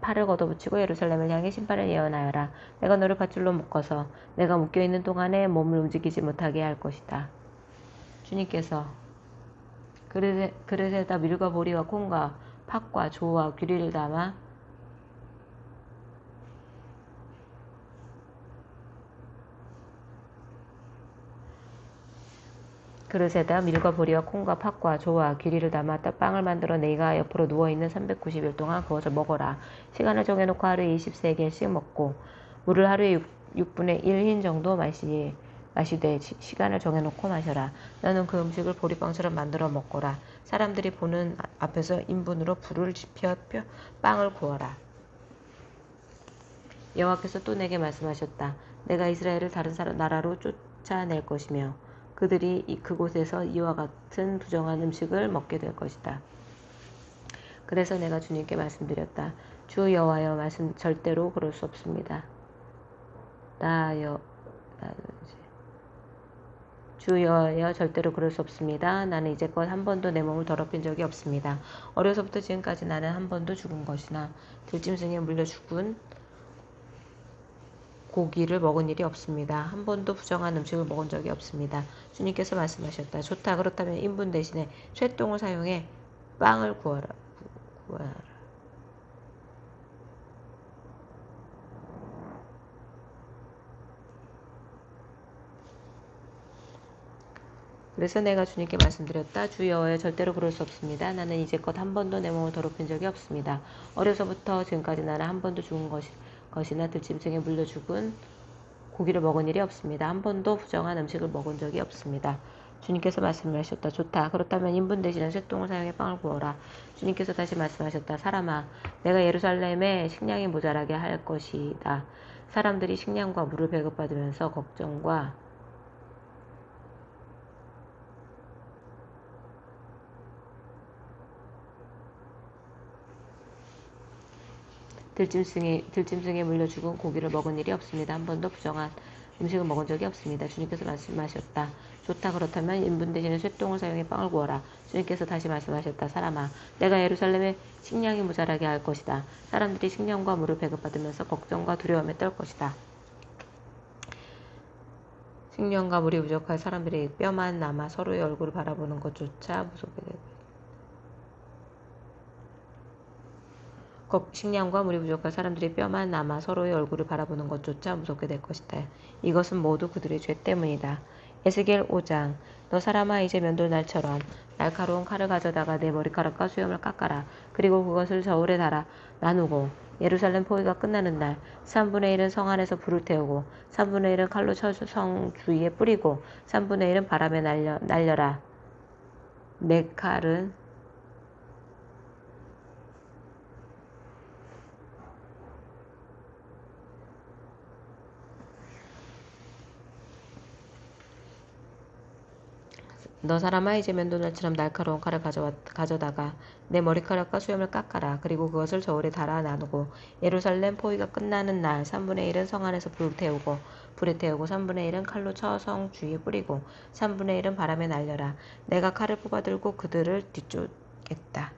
A: 팔을 걷어붙이고 예루살렘을 향해 심판을 예언하여라. 내가 너를 밧줄로 묶어서 내가 묶여있는 동안에 몸을 움직이지 못하게 할 것이다. 주님께서 그릇에다 밀과 보리와 콩과 팥과 조와 귀리를 담아 빵을 만들어 네가 옆으로 누워있는 390일 동안 구워서 먹어라. 시간을 정해놓고 하루에 23개씩 먹고 물을 하루에 6분의 1흰 정도 마시되 시간을 정해놓고 마셔라. 너는 그 음식을 보리빵처럼 만들어 먹거라. 사람들이 보는 앞에서 인분으로 불을 지펴 빵을 구워라. 여호와께서 또 내게 말씀하셨다. 내가 이스라엘을 다른 나라로 쫓아낼 것이며 그들이 그곳에서 이와 같은 부정한 음식을 먹게 될 것이다. 그래서 내가 주님께 말씀드렸다. 주 여호와여, 절대로 그럴 수 없습니다. 주 여호와여, 절대로 그럴 수 없습니다. 나는 이제껏 한 번도 내 몸을 더럽힌 적이 없습니다. 어려서부터 지금까지 나는 한 번도 죽은 것이나 들짐승에 물려 죽은 고기를 먹은 일이 없습니다. 한 번도 부정한 음식을 먹은 적이 없습니다. 주님께서 말씀하셨다. 좋다. 그렇다면 인분 대신에 쇠똥을 사용해 빵을 구워라. 그래서 내가 주님께 말씀드렸다. 주 여호와여, 절대로 그럴 수 없습니다. 나는 이제껏 한 번도 내 몸을 더럽힌 적이 없습니다. 어려서부터 지금까지 나는 한 번도 죽은 것이나 들짐승에 물려 죽은 고기를 먹은 일이 없습니다. 한 번도 부정한 음식을 먹은 적이 없습니다. 주님께서 말씀하셨다. 좋다. 그렇다면 인분 대신에 쇠똥을 사용해 빵을 구워라. 주님께서 다시 말씀하셨다. 사람아, 내가 예루살렘에 식량이 모자라게 할 것이다. 사람들이 식량과 물을 배급받으면서 걱정과 들짐승에 물려 죽은 고기를 먹은 일이 없습니다. 한 번도 부정한 음식을 먹은 적이 없습니다. 주님께서 말씀하셨다. 좋다. 그렇다면 인분 대신에 쇠똥을 사용해 빵을 구워라. 주님께서 다시 말씀하셨다. 사람아, 내가 예루살렘에 식량이 모자라게 할 것이다. 사람들이 식량과 물을 배급받으면서 걱정과 두려움에 떨 것이다. 식량과 물이 부족할 사람들이 뼈만 남아 서로의 얼굴을 바라보는 것조차 무섭게 되고 식량과 물이 부족할 사람들이 뼈만 남아 서로의 얼굴을 바라보는 것조차 무섭게 될 것이다. 이것은 모두 그들의 죄 때문이다. 에스겔 5장 너 사람아 이제 면도날처럼 날카로운 칼을 가져다가 내 머리카락과 수염을 깎아라. 그리고 그것을 저울에 달아 나누고 예루살렘 포위가 끝나는 날 3분의 1은 성 안에서 불을 태우고 3분의 1은 칼로 쳐 성 주위에 뿌리고 3분의 1은 바람에 날려라. 내 칼은 너 사람아 이제 면도날처럼 날카로운 칼을 가져다가 내 머리카락과 수염을 깎아라. 그리고 그것을 저울에 달아 나누고 예루살렘 포위가 끝나는 날 3분의 1은 성 안에서 불에 태우고 3분의 1은 칼로 쳐 성 주위에 뿌리고 3분의 1은 바람에 날려라. 내가 칼을 뽑아들고 그들을 뒤쫓겠다.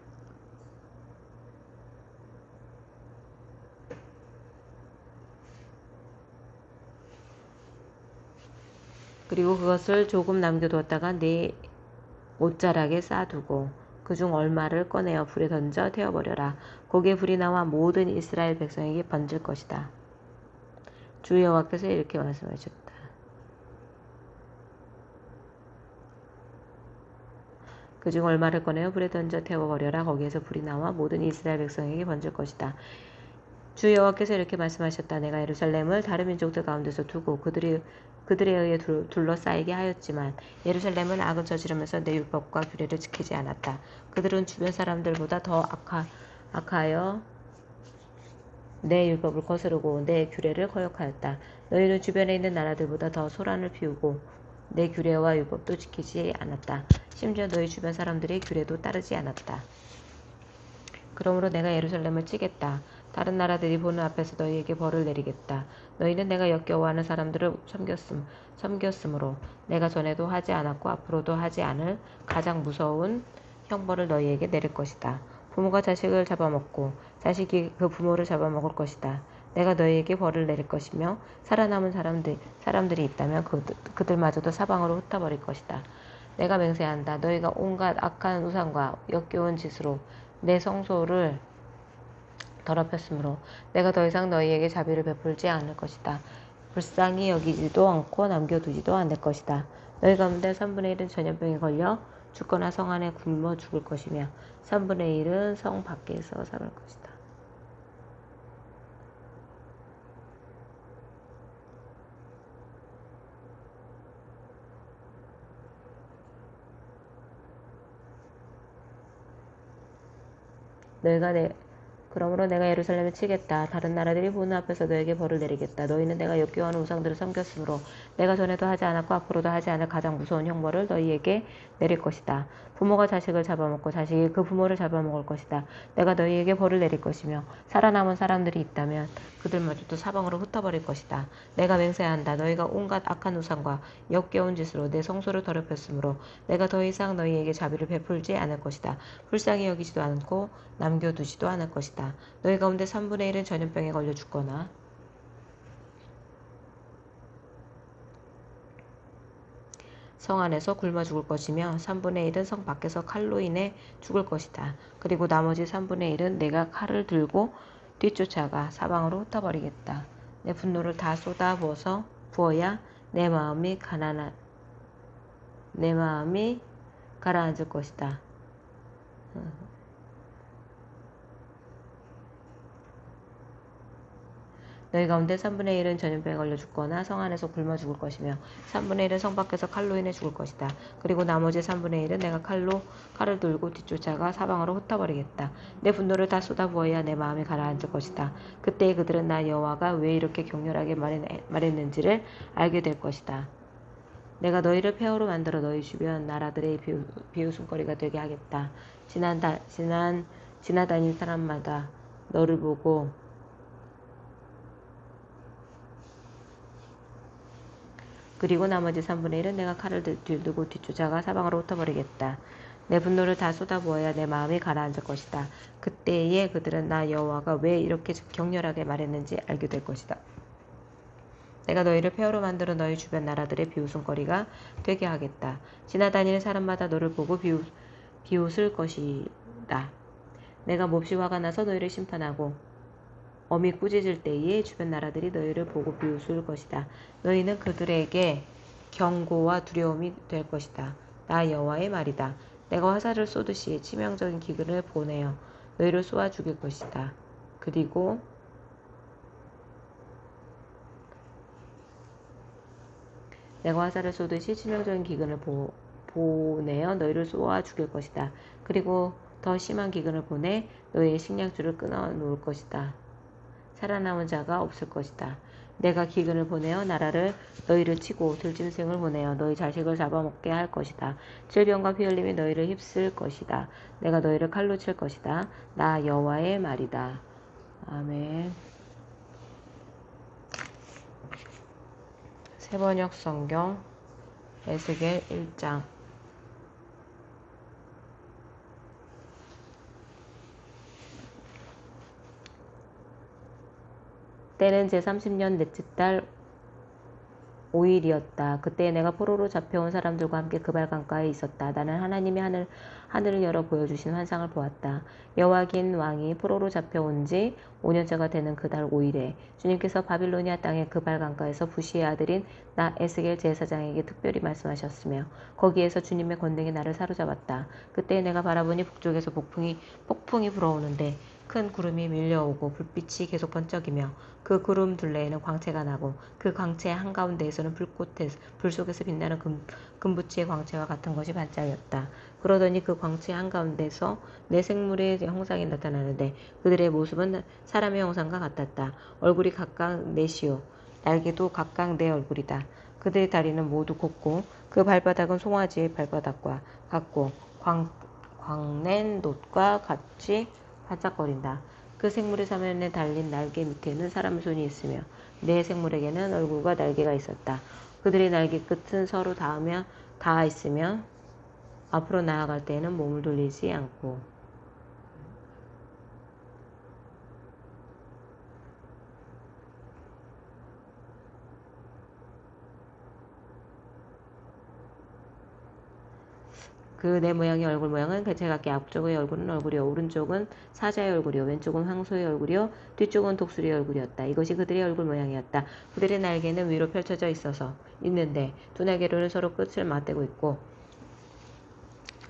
A: 그리고 그것을 조금 남겨두었다가 네 옷자락에 쌓아두고 그중 얼마를 꺼내어 불에 던져 태워버려라. 거기에 불이 나와 모든 이스라엘 백성에게 번질 것이다. 주 여호와께서 이렇게 말씀하셨다. 그중 얼마를 꺼내어 불에 던져 태워버려라. 거기에서 불이 나와 모든 이스라엘 백성에게 번질 것이다. 주 여호와께서 이렇게 말씀하셨다. 내가 예루살렘을 다른 민족들 가운데서 두고 그들에 의해 둘러싸이게 하였지만 예루살렘은 악을 저지르면서 내 율법과 규례를 지키지 않았다. 그들은 주변 사람들보다 더 악하여 내 율법을 거스르고 내 규례를 거역하였다. 너희는 주변에 있는 나라들보다 더 소란을 피우고 내 규례와 율법도 지키지 않았다. 심지어 너희 주변 사람들의 규례도 따르지 않았다. 그러므로 내가 예루살렘을 치겠다. 다른 나라들이 보는 앞에서 너희에게 벌을 내리겠다. 너희는 내가 역겨워하는 사람들을 섬겼으므로 내가 전에도 하지 않았고 앞으로도 하지 않을 가장 무서운 형벌을 너희에게 내릴 것이다. 부모가 자식을 잡아먹고 자식이 그 부모를 잡아먹을 것이다. 내가 너희에게 벌을 내릴 것이며 살아남은 사람들이 있다면 그들마저도 사방으로 흩어버릴 것이다. 내가 맹세한다. 너희가 온갖 악한 우상과 역겨운 짓으로 내 성소를 더럽혔으므로 내가 더 이상 너희에게 자비를 베풀지 않을 것이다. 불쌍히 여기지도 않고 남겨두지도 않을 것이다. 너희 가운데 3분의 1은 전염병에 걸려 죽거나 성 안에 굶어 죽을 것이며 3분의 1은 성 밖에서 살을 것이다. 그러므로 내가 예루살렘을 치겠다. 다른 나라들이 보는 앞에서 너에게 벌을 내리겠다. 너희는 내가 역겨워하는 우상들을 섬겼으므로 내가 전에도 하지 않았고 앞으로도 하지 않을 가장 무서운 형벌을 너희에게 내릴 것이다. 부모가 자식을 잡아먹고 자식이 그 부모를 잡아먹을 것이다. 내가 너희에게 벌을 내릴 것이며 살아남은 사람들이 있다면 그들마저도 사방으로 흩어버릴 것이다. 내가 맹세한다. 너희가 온갖 악한 우상과 역겨운 짓으로 내 성소를 더럽혔으므로 내가 더 이상 너희에게 자비를 베풀지 않을 것이다. 불쌍히 여기지도 않고 남겨두지도 않을 것이다. 너희 가운데 3분의 1은 전염병에 걸려 죽거나 성 안에서 굶어 죽을 것이며 3분의 1은 성 밖에서 칼로 인해 죽을 것이다. 그리고 나머지 3분의 1은 내가 칼을 들고 뒤쫓아가 사방으로 흩어버리겠다. 내 분노를 다 쏟아 부어야 내 마음이 가라앉을 것이다. 너희 가운데 3분의 1은 전염병에 걸려 죽거나 성 안에서 굶어 죽을 것이며 3분의 1은 성 밖에서 칼로 인해 죽을 것이다. 그리고 나머지 3분의 1은 내가 칼을 들고 뒤쫓아가 사방으로 흩어버리겠다. 내 분노를 다 쏟아부어야 내 마음이 가라앉을 것이다. 그때 그들은 나 여호와가 왜 이렇게 격렬하게 말했는지를 알게 될 것이다. 내가 너희를 폐허로 만들어 너희 주변 나라들의 비웃음거리가 되게 하겠다. 지나다닌 사람마다 너를 보고 그리고 나머지 3분의 1은 내가 칼을 들고 뒤쫓아가 사방으로 흩어버리겠다. 내 분노를 다 쏟아부어야 내 마음이 가라앉을 것이다. 그때에 그들은 나 여호와가 왜 이렇게 격렬하게 말했는지 알게 될 것이다. 내가 너희를 폐허로 만들어 너희 주변 나라들의 비웃음거리가 되게 하겠다. 지나다니는 사람마다 너를 보고 비웃을 것이다. 내가 몹시 화가 나서 너희를 심판하고 엄히 꾸짖을 때에 주변 나라들이 너희를 보고 비웃을 것이다. 너희는 그들에게 경고와 두려움이 될 것이다. 나 여호와의 말이다. 내가 화살을 쏘듯이 치명적인 기근을 보내어 너희를 쏘아 죽일 것이다. 그리고 내가 화살을 쏘듯이 치명적인 기근을 보내어 너희를 쏘아 죽일 것이다. 그리고 더 심한 기근을 보내 너희의 식량줄을 끊어 놓을 것이다. 살아남은 자가 없을 것이다. 내가 기근을 보내어 나라를 너희를 치고 들짐승을 보내어 너희 자식을 잡아먹게 할 것이다. 질병과 피 흘림이 너희를 휩쓸 것이다. 내가 너희를 칼로 칠 것이다. 나 여호와의 말이다. 아멘. 세번역 성경 에스겔 1장. 때는 제30년 넷째 달 5일이었다. 그때 내가 포로로 잡혀온 사람들과 함께 그발 강가에 있었다. 나는 하나님이 하늘을 열어 보여주신 환상을 보았다. 여호와긴 왕이 포로로 잡혀온 지 5년째가 되는 그달 5일에 주님께서 바빌로니아 땅의 그발 강가에서 부시의 아들인 나 에스겔 제사장에게 특별히 말씀하셨으며 거기에서 주님의 권능이 나를 사로잡았다. 그때 내가 바라보니 북쪽에서 폭풍이 불어오는데 큰 구름이 밀려오고 불빛이 계속 번쩍이며 그 구름 둘레에는 광채가 나고 그 광채 한가운데에서는 불 속에서 빛나는 금붙이의 광채와 같은 것이 반짝였다. 그러더니 그 광채 한가운데서 네 생물의 형상이 나타나는데 그들의 모습은 사람의 형상과 같았다. 얼굴이 각각 넷이요 날개도 각각 네 얼굴이다. 그들의 다리는 모두 곱고 그 발바닥은 송아지의 발바닥과 같고 광낸 놋과 같이 반짝거린다. 그 생물의 사면에 달린 날개 밑에는 사람의 손이 있으며 네 생물에게는 얼굴과 날개가 있었다. 그들의 날개 끝은 서로 닿아 있으며 앞으로 나아갈 때에는 몸을 돌리지 않고 그 네 모양의 얼굴 모양은 개체각기 앞쪽의 얼굴은 얼굴이요 오른쪽은 사자의 얼굴이요 왼쪽은 황소의 얼굴이요 뒤쪽은 독수리의 얼굴이었다. 이것이 그들의 얼굴 모양이었다. 그들의 날개는 위로 펼쳐져 있는데 두 날개로는 서로 끝을 맞대고 있고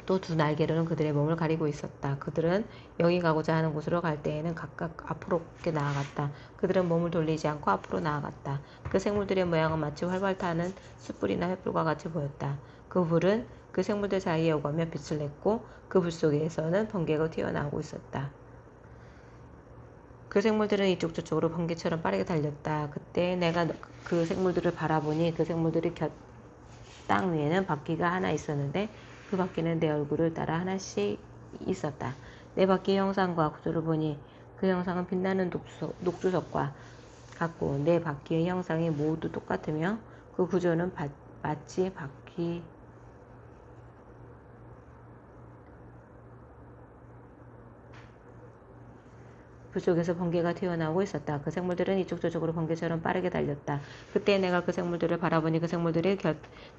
A: 또 두 날개로는 그들의 몸을 가리고 있었다. 그들은 영이 가고자 하는 곳으로 갈 때에는 각각 앞으로 곱게 나아갔다. 그들은 몸을 돌리지 않고 앞으로 나아갔다. 그 생물들의 모양은 마치 활발 타는 숯불이나 횃불과 같이 보였다. 그 불은 그 생물들 사이에 오가며 빛을 냈고 그 불 속에서는 번개가 튀어나오고 있었다. 그 생물들은 이쪽 저쪽으로 번개처럼 빠르게 달렸다. 그때 내가 그 생물들을 바라보니 그 생물들의 땅 위에는 바퀴가 하나 있었는데 그 바퀴는 내 얼굴을 따라 하나씩 있었다. 내 바퀴의 형상과 구조를 보니 그 형상은 빛나는 녹두석과 같고 내 바퀴의 형상이 모두 똑같으며 그 구조는 마치 바퀴 불 속에서 번개가 튀어나오고 있었다. 그 생물들은 이쪽 저쪽으로 번개처럼 빠르게 달렸다. 그때 내가 그 생물들을 바라보니 그 생물들의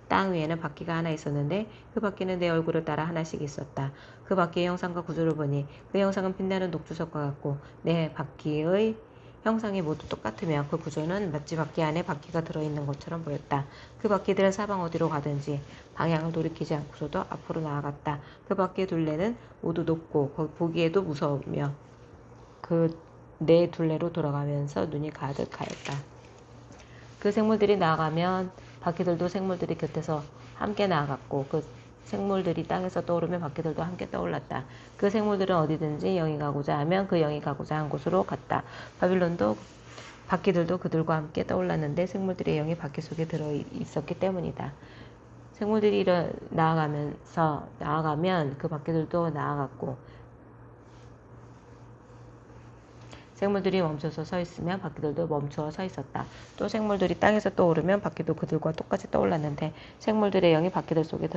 A: 땅 위에는 바퀴가 하나 있었는데 그 바퀴는 내 얼굴을 따라 하나씩 있었다. 그 바퀴의 형상과 구조를 보니 그 형상은 빛나는 녹두석과 같고 내 바퀴의 형상이 모두 똑같으며 그 구조는 마치 바퀴 안에 바퀴가 들어있는 것처럼 보였다. 그 바퀴들은 사방 어디로 가든지 방향을 돌이키지 않고서도 앞으로 나아갔다. 그 바퀴의 둘레는 모두 높고 보기에도 무서우며 그 네 둘레로 돌아가면서 눈이 가득하였다. 그 생물들이 나아가면 바퀴들도 생물들이 곁에서 함께 나아갔고 그 생물들이 땅에서 떠오르면 바퀴들도 함께 떠올랐다. 그 생물들은 어디든지 영이 가고자 하면 그 영이 가고자 한 곳으로 갔다. 바빌론도 바퀴들도 그들과 함께 떠올랐는데 생물들의 영이 바퀴 속에 들어있었기 때문이다. 생물들이 나아가면 그 바퀴들도 나아갔고 생물들이 멈춰서 서 있으면 바퀴들도 멈춰 서 있었다. 또 생물들이 땅에서 떠오르면 바퀴도 그들과 똑같이 떠올랐는데 생물들의 영이 바퀴들 속에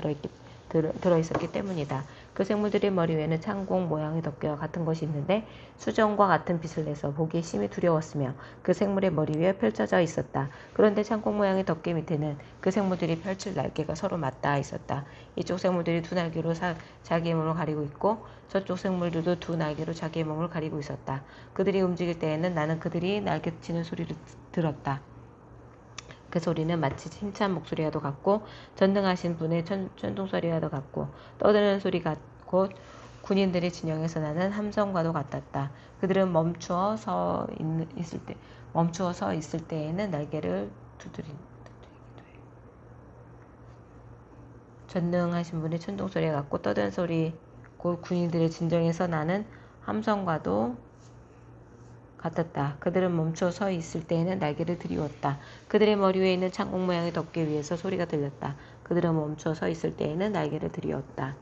A: 들어있었기 때문이다. 그 생물들의 머리 위에는 창공 모양의 덮개와 같은 것이 있는데 수정과 같은 빛을 내서 보기에 심히 두려웠으며 그 생물의 머리 위에 펼쳐져 있었다. 그런데 창공 모양의 덮개 밑에는 그 생물들이 펼칠 날개가 서로 맞닿아 있었다. 이쪽 생물들이 두 날개로 자기의 몸을 가리고 있고 저쪽 생물들도 두 날개로 자기의 몸을 가리고 있었다. 그들이 움직일 때에는 나는 그들이 날개치는 소리를 들었다. 그 소리는 마치 힘찬 목소리와도 같고 전능하신 분의 천둥소리와도 같고 떠드는 소리가 곧 군인들의 진영에서 나는 함성과도 같았다. 그들은 멈추어 서 있을 때에는 날개를 두드리기도 해. 전능하신 분의 천둥소리가 같고 떠드는 소리 곧 군인들의 진정에서 나는 함성과도 같았다. 그들은 멈춰 서 있을 때에는 날개를 들이웠다. 그들의 머리 위에 있는 창공 모양의 덮개 위에서 소리가 들렸다. 그들은 멈춰 서 있을 때에는 날개를 들이웠다.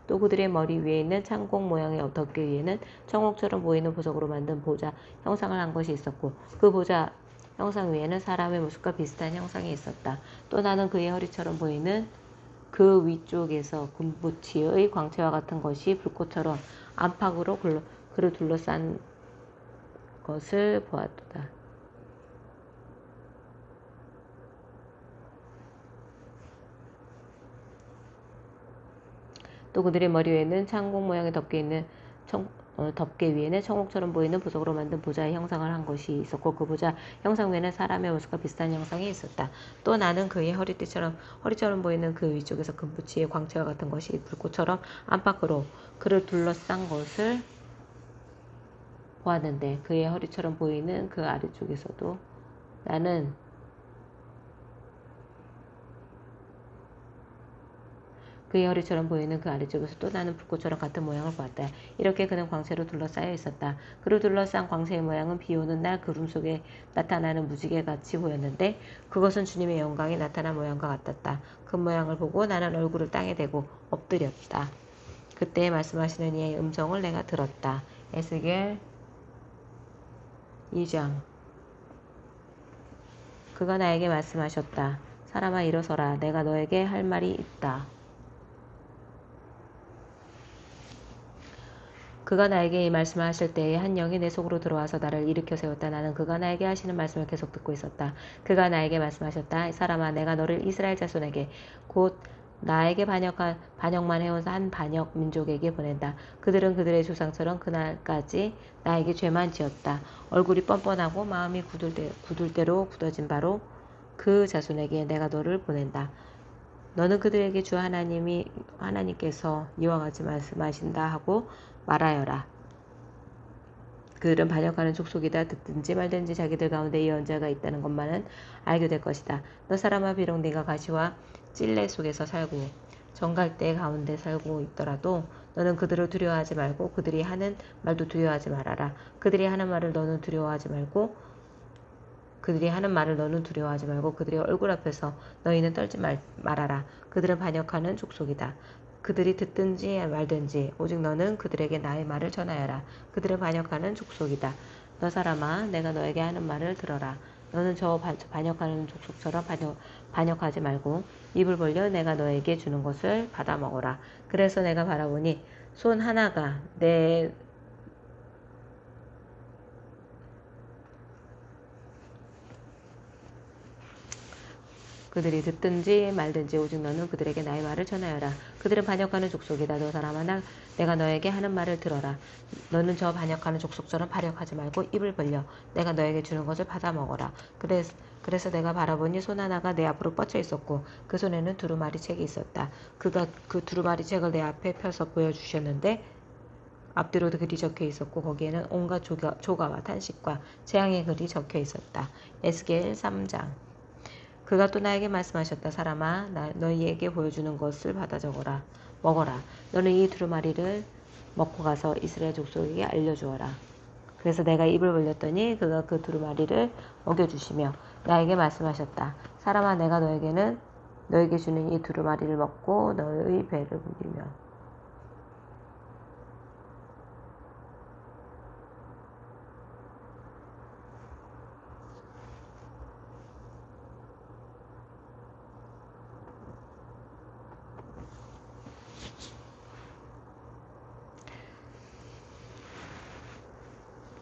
A: 또 그들의 머리 위에 있는 창공 모양의 덮개 위에는 청옥처럼 보이는 보석으로 만든 보좌 형상을 한 것이 있었고 그 보좌 형상 위에는 사람의 모습과 비슷한 형상이 있었다. 또 나는 그의 허리처럼 보이는 그 위쪽에서 금붙이의 광채와 같은 것이 불꽃처럼 안팎으로 그를 둘러싼 것을 보았도다. 또 그들의 머리 위에는 창공 모양의 덮개 위에는 청옥처럼 보이는 보석으로 만든 보좌의 형상을 한 것이 있었고 그 보좌 형상 위에는 사람의 모습과 비슷한 형상이 있었다. 또 나는 그의 허리처럼 보이는 그 위쪽에서 금붙이의 광채와 같은 것이 불꽃처럼 안팎으로 그를 둘러싼 것을 보았는데 그의 허리처럼 보이는 그 아래쪽에서도 나는 그의 허리처럼 보이는 그 아래쪽에서 또 나는 불꽃처럼 같은 모양을 보았다. 이렇게 그는 광채로 둘러싸여 있었다. 그를 둘러싼 광채의 모양은 비 오는 날 구름 속에 나타나는 무지개같이 보였는데 그것은 주님의 영광이 나타난 모양과 같았다. 그 모양을 보고 나는 얼굴을 땅에 대고 엎드렸다. 그때 말씀하시는 이의 음성을 내가 들었다. 에스겔 2장. 그가 나에게 말씀하셨다. 사람아 일어서라. 내가 너에게 할 말이 있다. 그가 나에게 이 말씀을 하실 때에 한 영이 내 속으로 들어와서 나를 일으켜 세웠다. 나는 그가 나에게 하시는 말씀을 계속 듣고 있었다. 그가 나에게 말씀하셨다. 사람아 내가 너를 이스라엘 자손에게 곧 나에게 반역만 해온 한 반역 민족에게 보낸다. 그들은 그들의 조상처럼 그날까지 나에게 죄만 지었다. 얼굴이 뻔뻔하고 마음이 굳을 대로 굳어진 바로 그 자손에게 내가 너를 보낸다. 너는 그들에게 주 하나님께서 이와 같이 말씀하신다 하고 말하여라. 그들은 반역하는 족속이다. 듣든지 말든지 자기들 가운데 예언자가 있다는 것만은 알게 될 것이다. 너 사람아 비록 네가 가시와 찔레 속에서 살고 정갈대 가운데 살고 있더라도 너는 그들을 두려워하지 말고 그들이 하는 말도 두려워하지 말아라. 그들이 하는 말을 너는 두려워하지 말고 그들의 얼굴 앞에서 너희는 떨지 말아라. 그들은 반역하는 족속이다. 그들이 듣든지 말든지 오직 너는 그들에게 나의 말을 전하여라. 그들은 반역하는 족속이다. 너 사람아 내가 너에게 하는 말을 들어라. 너는 저 반역하는 족속처럼 반역하지 말고 입을 벌려 내가 너에게 주는 것을 받아 먹어라. 그래서 내가 바라보니 손 하나가 내 그들이 듣든지 말든지 오직 너는 그들에게 나의 말을 전하여라. 그들은 반역하는 족속이다. 너 사람아 내가 너에게 하는 말을 들어라. 너는 저 반역하는 족속처럼 반역하지 말고 입을 벌려 내가 너에게 주는 것을 받아 먹어라. 그래서 내가 바라보니 손 하나가 내 앞으로 뻗쳐 있었고 그 손에는 두루마리 책이 있었다. 그가 그 두루마리 책을 내 앞에 펴서 보여주셨는데 앞뒤로도 글이 적혀 있었고 거기에는 온갖 조가와 탄식과 재앙의 글이 적혀 있었다. 에스겔 3장. 그가 또 나에게 말씀하셨다. 사람아 너희에게 보여주는 것을 받아 먹어라. 너는 이 두루마리를 먹고 가서 이스라엘 족속에게 알려주어라. 그래서 내가 입을 벌렸더니 그가 그 두루마리를 먹여주시며 나에게 말씀하셨다. 사람아 내가 너에게 주는 이 두루마리를 먹고 너의 배를 부리며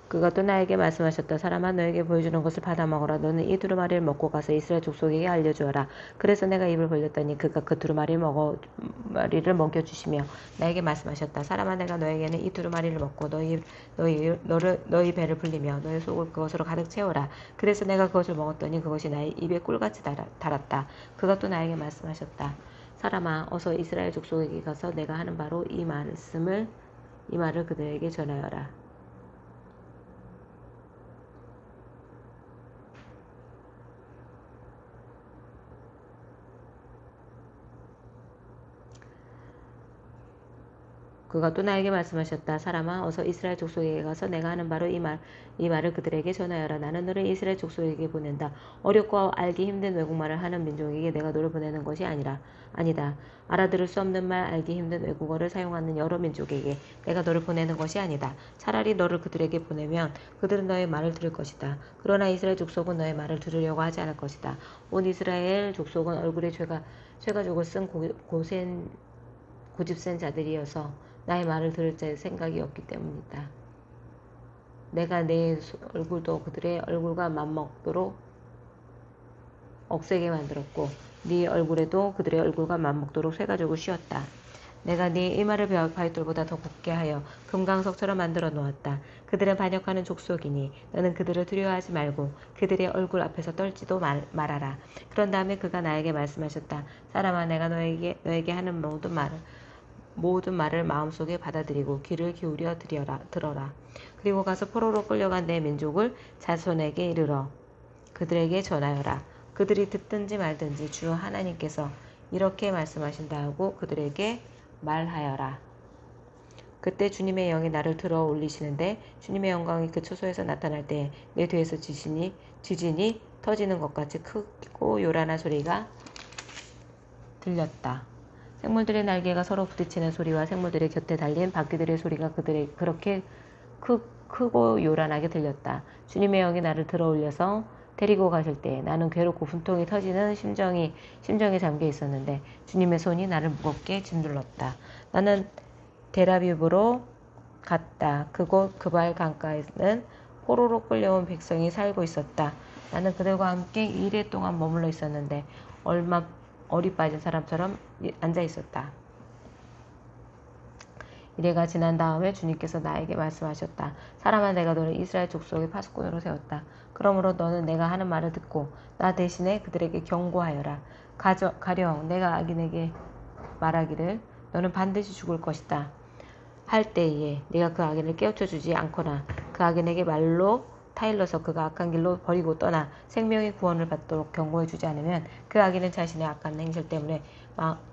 A: 그가 또 나에게 말씀하셨다. 사람아 너에게 보여주는 것을 받아 먹어라. 너는 이 두루마리를 먹고 가서 이스라엘 족속에게 알려주어라. 그래서 내가 입을 벌렸더니 그가 그 두루마리를 먹여주시며 나에게 말씀하셨다. 사람아 내가 너에게는 이 두루마리를 먹고 너희 배를 불리며 너희 속을 그것으로 가득 채워라. 그래서 내가 그것을 먹었더니 그것이 나의 입에 꿀같이 달았다. 그가 또 나에게 말씀하셨다. 사람아 어서 이스라엘 족속에게 가서 내가 하는 바로 이 말을 그들에게 전하여라. 그가 또 나에게 말씀하셨다. 사람아 어서 이스라엘 족속에게 가서 내가 하는 바로 이 말을 그들에게 전하여라. 나는 너를 이스라엘 족속에게 보낸다. 어렵고 알기 힘든 외국말을 하는 민족에게 내가 너를 보내는 것이 아니다. 알아들을 수 없는 말, 알기 힘든 외국어를 사용하는 여러 민족에게 내가 너를 보내는 것이 아니다. 차라리 너를 그들에게 보내면 그들은 너의 말을 들을 것이다. 그러나 이스라엘 족속은 너의 말을 들으려고 하지 않을 것이다. 온 이스라엘 족속은 얼굴에 죄가족을 쓴 고집센 자들이어서 나의 말을 들을 생각이 없기 때문이다. 내가 내 얼굴도 그들의 얼굴과 맞먹도록 억세게 만들었고 네 얼굴에도 그들의 얼굴과 맞먹도록 쇠가죽을 씌웠다. 내가 네 이마를 바위돌보다 더 곱게 하여 금강석처럼 만들어 놓았다. 그들은 반역하는 족속이니 너는 그들을 두려워하지 말고 그들의 얼굴 앞에서 떨지도 말아라. 그런 다음에 그가 나에게 말씀하셨다. 사람아 내가 너에게 하는 모든 말을 마음속에 받아들이고 귀를 기울여 들어라. 그리고 가서 포로로 끌려간 내 민족을 자손에게 이르러 그들에게 전하여라. 그들이 듣든지 말든지 주 하나님께서 이렇게 말씀하신다 하고 그들에게 말하여라. 그때 주님의 영이 나를 들어 올리시는데 주님의 영광이 그 처소에서 나타날 때 내 뒤에서 지진이 터지는 것 같이 크고 요란한 소리가 들렸다. 생물들의 날개가 서로 부딪히는 소리와 생물들의 곁에 달린 바퀴들의 소리가 그렇게 크고 요란하게 들렸다. 주님의 영이 나를 들어 올려서 데리고 가실 때 나는 괴롭고 분통이 터지는 심정에 잠겨 있었는데 주님의 손이 나를 무겁게 짓눌렀다. 나는 데라비브로 갔다. 그곳 그발 강가에는 포로로 끌려온 백성이 살고 있었다. 나는 그들과 함께 이래 동안 머물러 있었는데 얼이 빠진 사람처럼 앉아 있었다. 이래가 지난 다음에 주님께서 나에게 말씀하셨다. 사람아 내가 너를 이스라엘 족속의 파수꾼으로 세웠다. 그러므로 너는 내가 하는 말을 듣고 나 대신에 그들에게 경고하여라. 가령 내가 악인에게 말하기를 너는 반드시 죽을 것이다 할 때에 네가 그 악인을 깨우쳐 주지 않거나 그 악인에게 말로 타일러서 그가 악한 길로 버리고 떠나 생명의 구원을 받도록 경고해 주지 않으면 그 악인은 자신의 악한 행실 때문에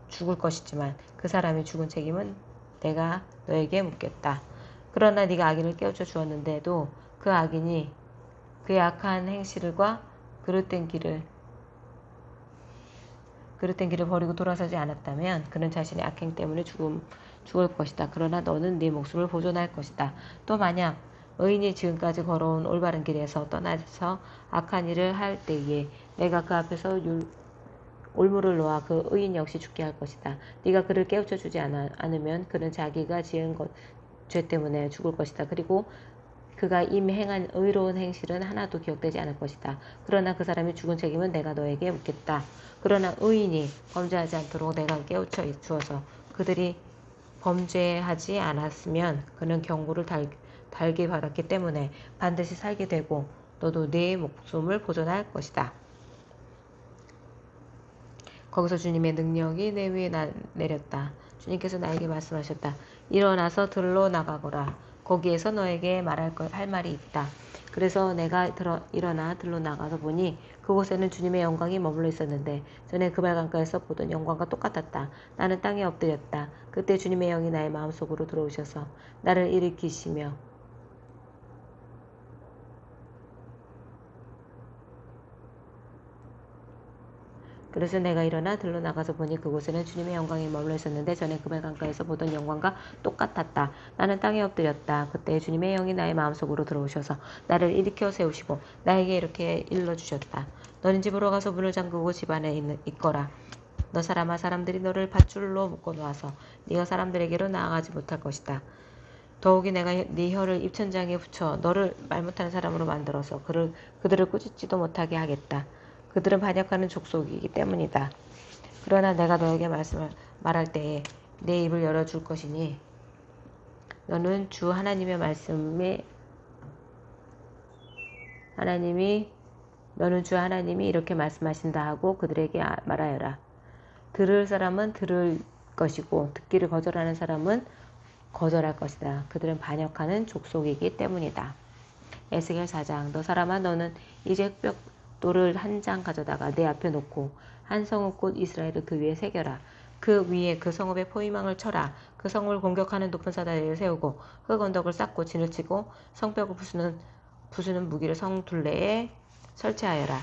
A: 죽을 것이지만 그 사람이 죽은 책임은 내가 너에게 묻겠다. 그러나 네가 악인을 깨우쳐 주었는데도 그 악인이 그의 악한 행실과 그릇된 길을 버리고 돌아서지 않았다면 그는 자신의 악행 때문에 죽을 것이다. 그러나 너는 네 목숨을 보존할 것이다. 또 만약 의인이 지금까지 걸어온 올바른 길에서 떠나서 악한 일을 할 때에 내가 그 앞에서 올무를 놓아 그 의인 역시 죽게 할 것이다. 네가 그를 깨우쳐 주지 않으면 그는 자기가 지은 죄 때문에 죽을 것이다. 그리고 그가 이미 행한 의로운 행실은 하나도 기억되지 않을 것이다. 그러나 그 사람이 죽은 책임은 내가 너에게 묻겠다. 그러나 의인이 범죄하지 않도록 내가 깨우쳐 주어서 그들이 범죄하지 않았으면 그는 경고를 달게 받았기 때문에 반드시 살게 되고 너도 네 목숨을 보존할 것이다. 거기서 주님의 능력이 내 위에 내렸다. 주님께서 나에게 말씀하셨다. 일어나서 들로 나가거라. 거기에서 너에게 할 말이 있다. 그래서 내가 일어나 들로 나가서 보니 그곳에는 주님의 영광이 머물러 있었는데 전에 그발 강가에서 보던 영광과 똑같았다. 나는 땅에 엎드렸다. 그때 주님의 영이 나의 마음속으로 들어오셔서 나를 일으키시며 그래서 내가 일어나 들로 나가서 보니 그곳에는 주님의 영광이 머물러 있었는데 전에 그발 강가에서 보던 영광과 똑같았다. 나는 땅에 엎드렸다. 그때 주님의 영이 나의 마음속으로 들어오셔서 나를 일으켜 세우시고 나에게 이렇게 일러주셨다. 너는 집으로 가서 문을 잠그고 집 안에 있거라. 너 사람아 사람들이 너를 밧줄로 묶어 놓아서 네가 사람들에게로 나아가지 못할 것이다. 더욱이 내가 네 혀를 입천장에 붙여 너를 말 못하는 사람으로 만들어서 그들을 꾸짖지도 못하게 하겠다. 그들은 반역하는 족속이기 때문이다. 그러나 내가 너에게 말할 때에 내 입을 열어줄 것이니 너는 주 하나님의 너는 주 하나님이 이렇게 말씀하신다 하고 그들에게 말하여라. 들을 사람은 들을 것이고 듣기를 거절하는 사람은 거절할 것이다. 그들은 반역하는 족속이기 때문이다. 에스겔 4장. 너 사람아, 너는 이제 흑벽돌을 한 장 가져다가 내 앞에 놓고 한 성읍 곧 이스라엘을 그 위에 새겨라. 그 위에 그 성읍의 포위망을 쳐라. 그 성읍을 공격하는 높은 사다리를 세우고 흙 언덕을 쌓고 진을 치고 성벽을 부수는 무기를 성 둘레에 설치하여라.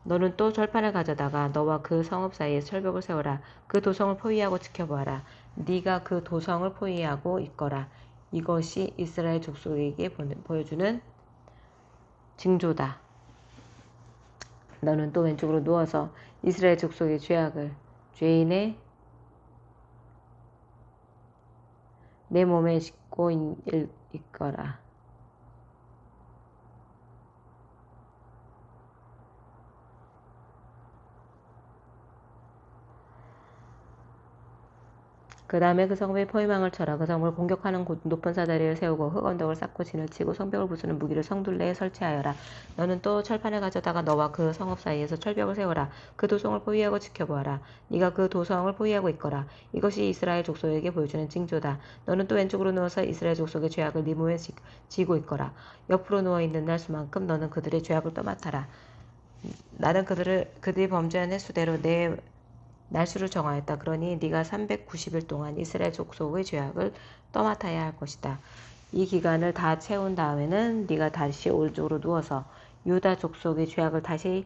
A: 너는 또 절판을 가져다가 너와 그 성읍 사이에 철벽을 세워라. 그 도성을 포위하고 지켜보아라. 네가 그 도성을 포위하고 있거라. 이것이 이스라엘 족속에게 보여주는 징조다. 너는 또 왼쪽으로 누워서 이스라엘 족속의 죄인의 내 몸에 싣고 있거라. 그 다음에 그 성읍에 포위망을 쳐라. 그 성읍을 공격하는 높은 사다리를 세우고 흙 언덕을 쌓고 진을 치고 성벽을 부수는 무기를 성둘레에 설치하여라. 너는 또 철판을 가져다가 너와 그 성읍 사이에서 철벽을 세워라. 그 도성을 포위하고 지켜보아라. 네가 그 도성을 포위하고 있거라. 이것이 이스라엘 족속에게 보여주는 징조다. 너는 또 왼쪽으로 누워서 이스라엘 족속의 죄악을 네 몸에 지고 있거라. 옆으로 누워있는 날 수만큼 너는 그들의 죄악을 떠맡아라. 나는 그들이 범죄한 횟수대로 내 날수를 정하였다. 그러니 네가 390일 동안 이스라엘 족속의 죄악을 떠맡아야 할 것이다. 이 기간을 다 채운 다음에는 네가 다시 오른쪽으로 누워서 유다 족속의 죄악을 다시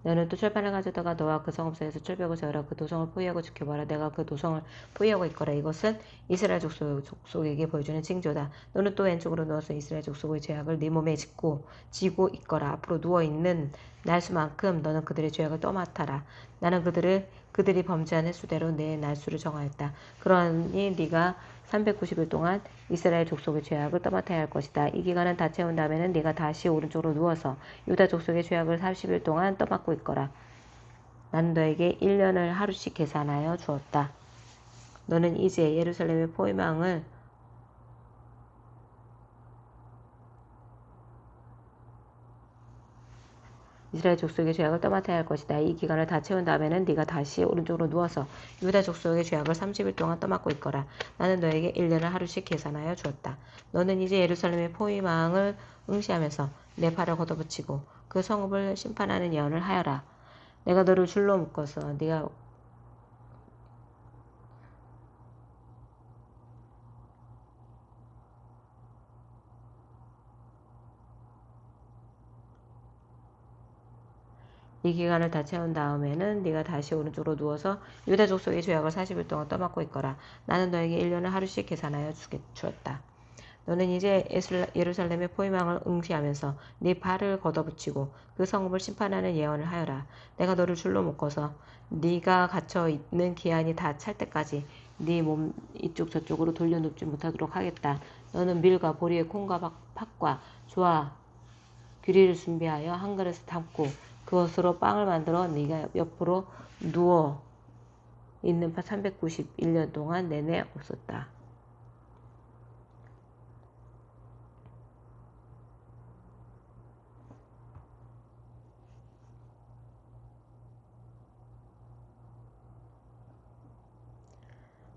A: 너는 또 철판을 가져다가 너와 그 성읍 사이에서 철벽을 세우라. 그 도성을 포위하고 지켜봐라. 내가 그 도성을 포위하고 있거라. 이것은 이스라엘 족속에게 보여주는 징조다. 너는 또 왼쪽으로 누워서 이스라엘 족속의 죄악을 네 몸에 지고 있거라. 앞으로 누워있는 날수만큼 너는 그들의 죄악을 떠맡아라. 나는 그들이 범죄한 횟수대로 내 날수를 정하였다. 그러니 네가 390일 동안 이스라엘 족속의 죄악을 떠맡아야 할 것이다. 이 기간은 다 채운 다음에는 네가 다시 오른쪽으로 누워서 유다 족속의 죄악을 40일 동안 떠맡고 있거라. 나는 너에게 1년을 하루씩 계산하여 주었다. 너는 이제 예루살렘의 포위망을 이스라엘 족속의 죄악을 떠맡아야 할 것이다. 이 기간을 다 채운 다음에는 네가 다시 오른쪽으로 누워서 유다 족속의 죄악을 30일 동안 떠맡고 있거라. 나는 너에게 1년을 하루씩 계산하여 주었다. 너는 이제 예루살렘의 포위망을 응시하면서 내 팔을 걷어붙이고 그 성읍을 심판하는 예언을 하여라. 내가 너를 줄로 묶어서 이 기간을 다 채운 다음에는 네가 다시 오른쪽으로 누워서 유다 족속의 죄악을 40일 동안 떠맡고 있거라. 나는 너에게 1년을 하루씩 계산하여 주었다. 너는 이제 예루살렘의 포위망을 응시하면서 네 발을 걷어붙이고 그 성읍을 심판하는 예언을 하여라. 내가 너를 줄로 묶어서 네가 갇혀 있는 기한이 다 찰 때까지 네 몸 이쪽 저쪽으로 돌려눕지 못하도록 하겠다. 너는 밀과 보리의 콩과 팥과 조와 규리를 준비하여 한 그릇에 담고 그것으로 빵을 만들어 네가 옆으로 누워 있는 391년 동안 내내 없었다.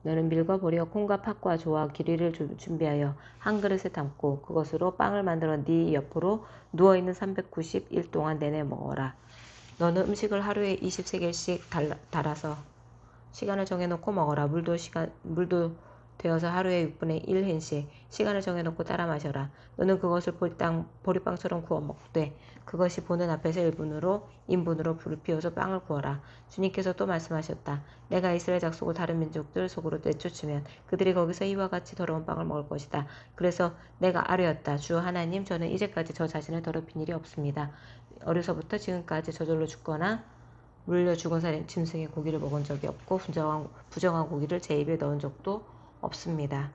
A: 너는 밀과 보리와 콩과 팥과 조와 기리를 준비하여 한 그릇에 담고 그것으로 빵을 만들어 네 옆으로 누워있는 390일 동안 내내 먹어라. 너는 음식을 하루에 20세겔씩 달아서 시간을 정해놓고 먹어라. 물도 되어서 하루에 6분의 1 흰씩 시간을 정해놓고 따라 마셔라. 너는 그것을 보리빵처럼 구워 먹되 그것이 보는 앞에서 인분으로 불을 피워서 빵을 구워라. 주님께서 또 말씀하셨다. 내가 이스라엘 족속을 다른 민족들 속으로 내쫓으면 그들이 거기서 이와 같이 더러운 빵을 먹을 것이다. 그래서 내가 아뢰었다. 주 하나님, 저는 이제까지 저 자신을 더럽힌 일이 없습니다. 어려서부터 지금까지 저절로 죽거나 물려 죽은 짐승의 고기를 먹은 적이 없고 부정한 고기를 제 입에 넣은 적도 없습니다.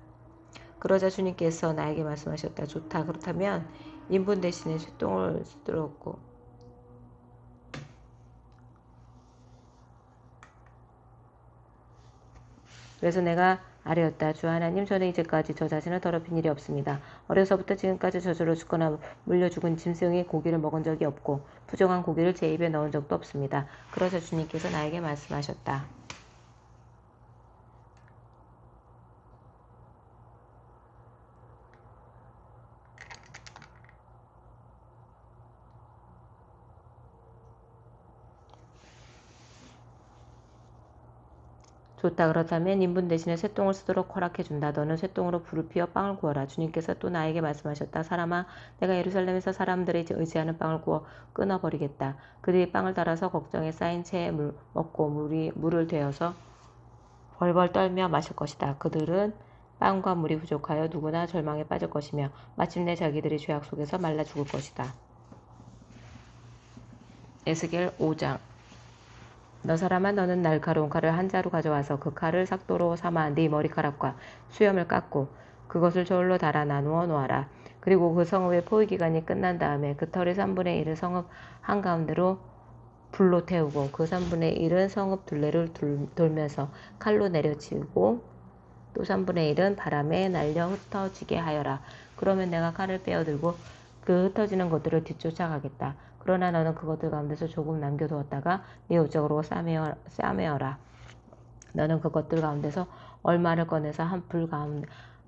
A: 그러자 주님께서 나에게 말씀하셨다. 좋다. 그렇다면 인분 대신에 쇠똥을 쓰도록 그래서 내가 아뢰었다. 주 하나님, 저는 이제까지 저 자신을 더럽힌 일이 없습니다. 어려서부터 지금까지 저절로 죽거나 물려 죽은 짐승의 고기를 먹은 적이 없고 부정한 고기를 제 입에 넣은 적도 없습니다. 그러자 주님께서 나에게 말씀하셨다. 좋다. 그렇다면 인분 대신에 쇠똥을 쓰도록 허락해준다. 너는 쇠똥으로 불을 피워 빵을 구워라. 주님께서 또 나에게 말씀하셨다. 사람아, 내가 예루살렘에서 사람들이 의지하는 빵을 구워 끊어버리겠다. 그들이 빵을 따라서 걱정에 쌓인 채 먹고 물을 되어서 벌벌 떨며 마실 것이다. 그들은 빵과 물이 부족하여 누구나 절망에 빠질 것이며 마침내 자기들의 죄악 속에서 말라 죽을 것이다. 에스겔 5장. 너 사람아, 너는 날카로운 칼을 한 자루 가져와서 그 칼을 삭도로 삼아 네 머리카락과 수염을 깎고 그것을 저울로 달아 나누어 놓아라. 그리고 그 성읍의 포위 기간이 끝난 다음에 그 털의 3분의 1은 성읍 한가운데로 불로 태우고 그 3분의 1은 성읍 둘레를 돌면서 칼로 내려치고 또 3분의 1은 바람에 날려 흩어지게 하여라. 그러면 내가 칼을 빼어들고 그 흩어지는 것들을 뒤쫓아가겠다. 그러나 너는 그것들 가운데서 조금 남겨두었다가 네 옷장으로 싸매어라. 너는 그것들 가운데서 얼마를 꺼내서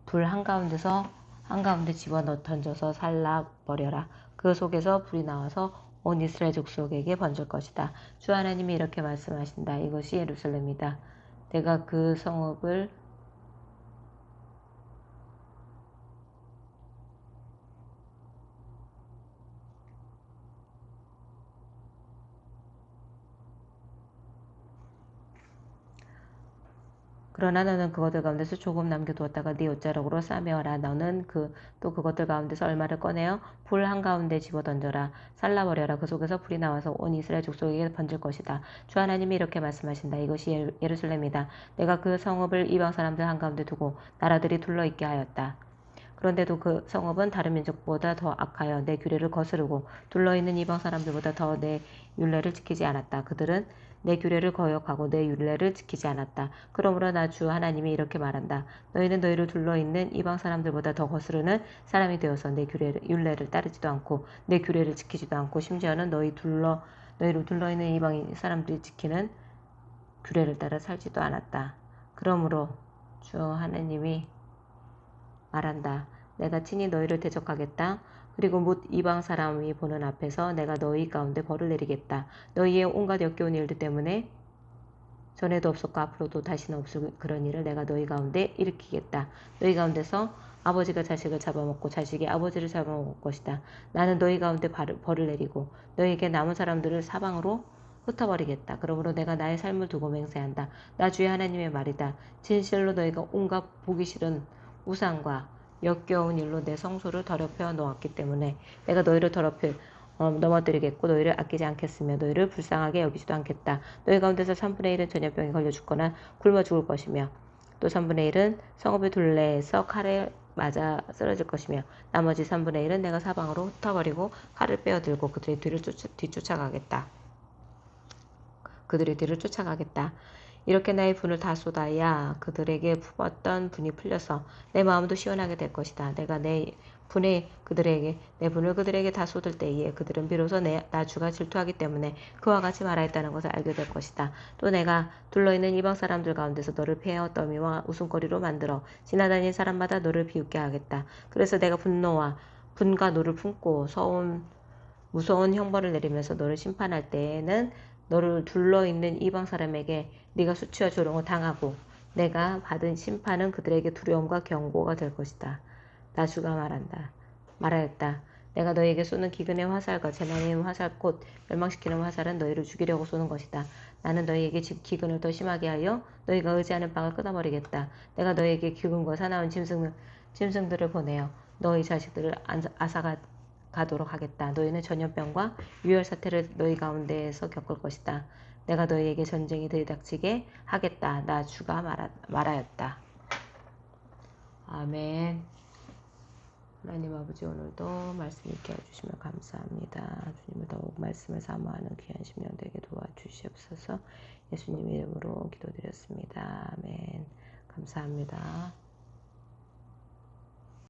A: 불 한가운데 집어 던져서 살라버려라. 그 속에서 불이 나와서 온 이스라엘 족속에게 번질 것이다. 주 하나님이 이렇게 말씀하신다. 이것이 예루살렘이다. 내가 그 성읍을 그러나 너는 그것들 가운데서 조금 남겨두었다가 네 옷자락으로 싸매어라. 너는 또 그것들 가운데서 얼마를 꺼내어 불 한가운데 집어던져라. 살라버려라. 그 속에서 불이 나와서 온 이스라엘 족속에게 번질 것이다. 주 하나님이 이렇게 말씀하신다. 이것이 예루살렘이다. 내가 그 성읍을 이방 사람들 한가운데 두고 나라들이 둘러있게 하였다. 그런데도 그 성읍은 다른 민족보다 더 악하여 내 규례를 거스르고 둘러있는 이방 사람들보다 더 내 율례를 지키지 않았다. 그들은 내 규례를 거역하고 내 율례를 지키지 않았다. 그러므로 나 주 하나님이 이렇게 말한다. 너희는 너희를 둘러있는 이방 사람들보다 더 거스르는 사람이 되어서 내 율례를 따르지도 않고 내 규례를 지키지도 않고 심지어는 너희를 둘러있는 이방 사람들이 지키는 규례를 따라 살지도 않았다. 그러므로 주 하나님이 말한다. 내가 친히 너희를 대적하겠다. 그리고 못 이방 사람이 보는 앞에서 내가 너희 가운데 벌을 내리겠다. 너희의 온갖 역겨운 일들 때문에 전에도 없었고 앞으로도 다시는 없을 그런 일을 내가 너희 가운데 일으키겠다. 너희 가운데서 아버지가 자식을 잡아먹고 자식이 아버지를 잡아먹을 것이다. 나는 너희 가운데 벌을 내리고 너희에게 남은 사람들을 사방으로 흩어버리겠다. 그러므로 내가 나의 삶을 두고 맹세한다. 나 주의 하나님의 말이다. 진실로 너희가 온갖 보기 싫은 우상과 역겨운 일로 내 성소를 더럽혀 놓았기 때문에 내가 너희를 넘어뜨리겠고 너희를 아끼지 않겠으며 너희를 불쌍하게 여기지도 않겠다. 너희 가운데서 3분의 1은 전염병에 걸려 죽거나 굶어 죽을 것이며 또 3분의 1은 성읍의 둘레에서 칼에 맞아 쓰러질 것이며 나머지 3분의 1은 내가 사방으로 흩어버리고 칼을 빼어들고 그들의 뒤를 쫓아가겠다. 이렇게 나의 분을 다 쏟아야 그들에게 품었던 분이 풀려서 내 마음도 시원하게 될 것이다. 내가 내 분을 그들에게 다 쏟을 때에 그들은 비로소 나 주가 질투하기 때문에 그와 같이 말하였다는 것을 알게 될 것이다. 또 내가 둘러있는 이방 사람들 가운데서 너를 폐허 더미와 웃음거리로 만들어 지나다니는 사람마다 너를 비웃게 하겠다. 그래서 내가 분과 노를 품고 무서운 형벌을 내리면서 너를 심판할 때에는 너를 둘러있는 이방 사람에게 네가 수치와 조롱을 당하고 내가 받은 심판은 그들에게 두려움과 경고가 될 것이다. 나 주가 말하였다. 내가 너희에게 쏘는 기근의 화살과 재난의 화살 곧 멸망시키는 화살은 너희를 죽이려고 쏘는 것이다. 나는 너희에게 기근을 더 심하게 하여 너희가 의지하는 빵을 끊어버리겠다. 내가 너희에게 기근과 사나운 짐승들을 보내어 너희 자식들을 앗아가도록 하겠다. 너희는 전염병과 유혈 사태를 너희 가운데에서 겪을 것이다. 내가 너희에게 전쟁이 들이닥치게 하겠다. 나 주가 말하였다. 아멘. 하나님 아버지, 오늘도 말씀 있게 해주시면 감사합니다. 주님을 더욱 말씀을 사모하는 귀한 심령 되게 도와주시옵소서. 예수님 이름으로 기도드렸습니다. 아멘. 감사합니다.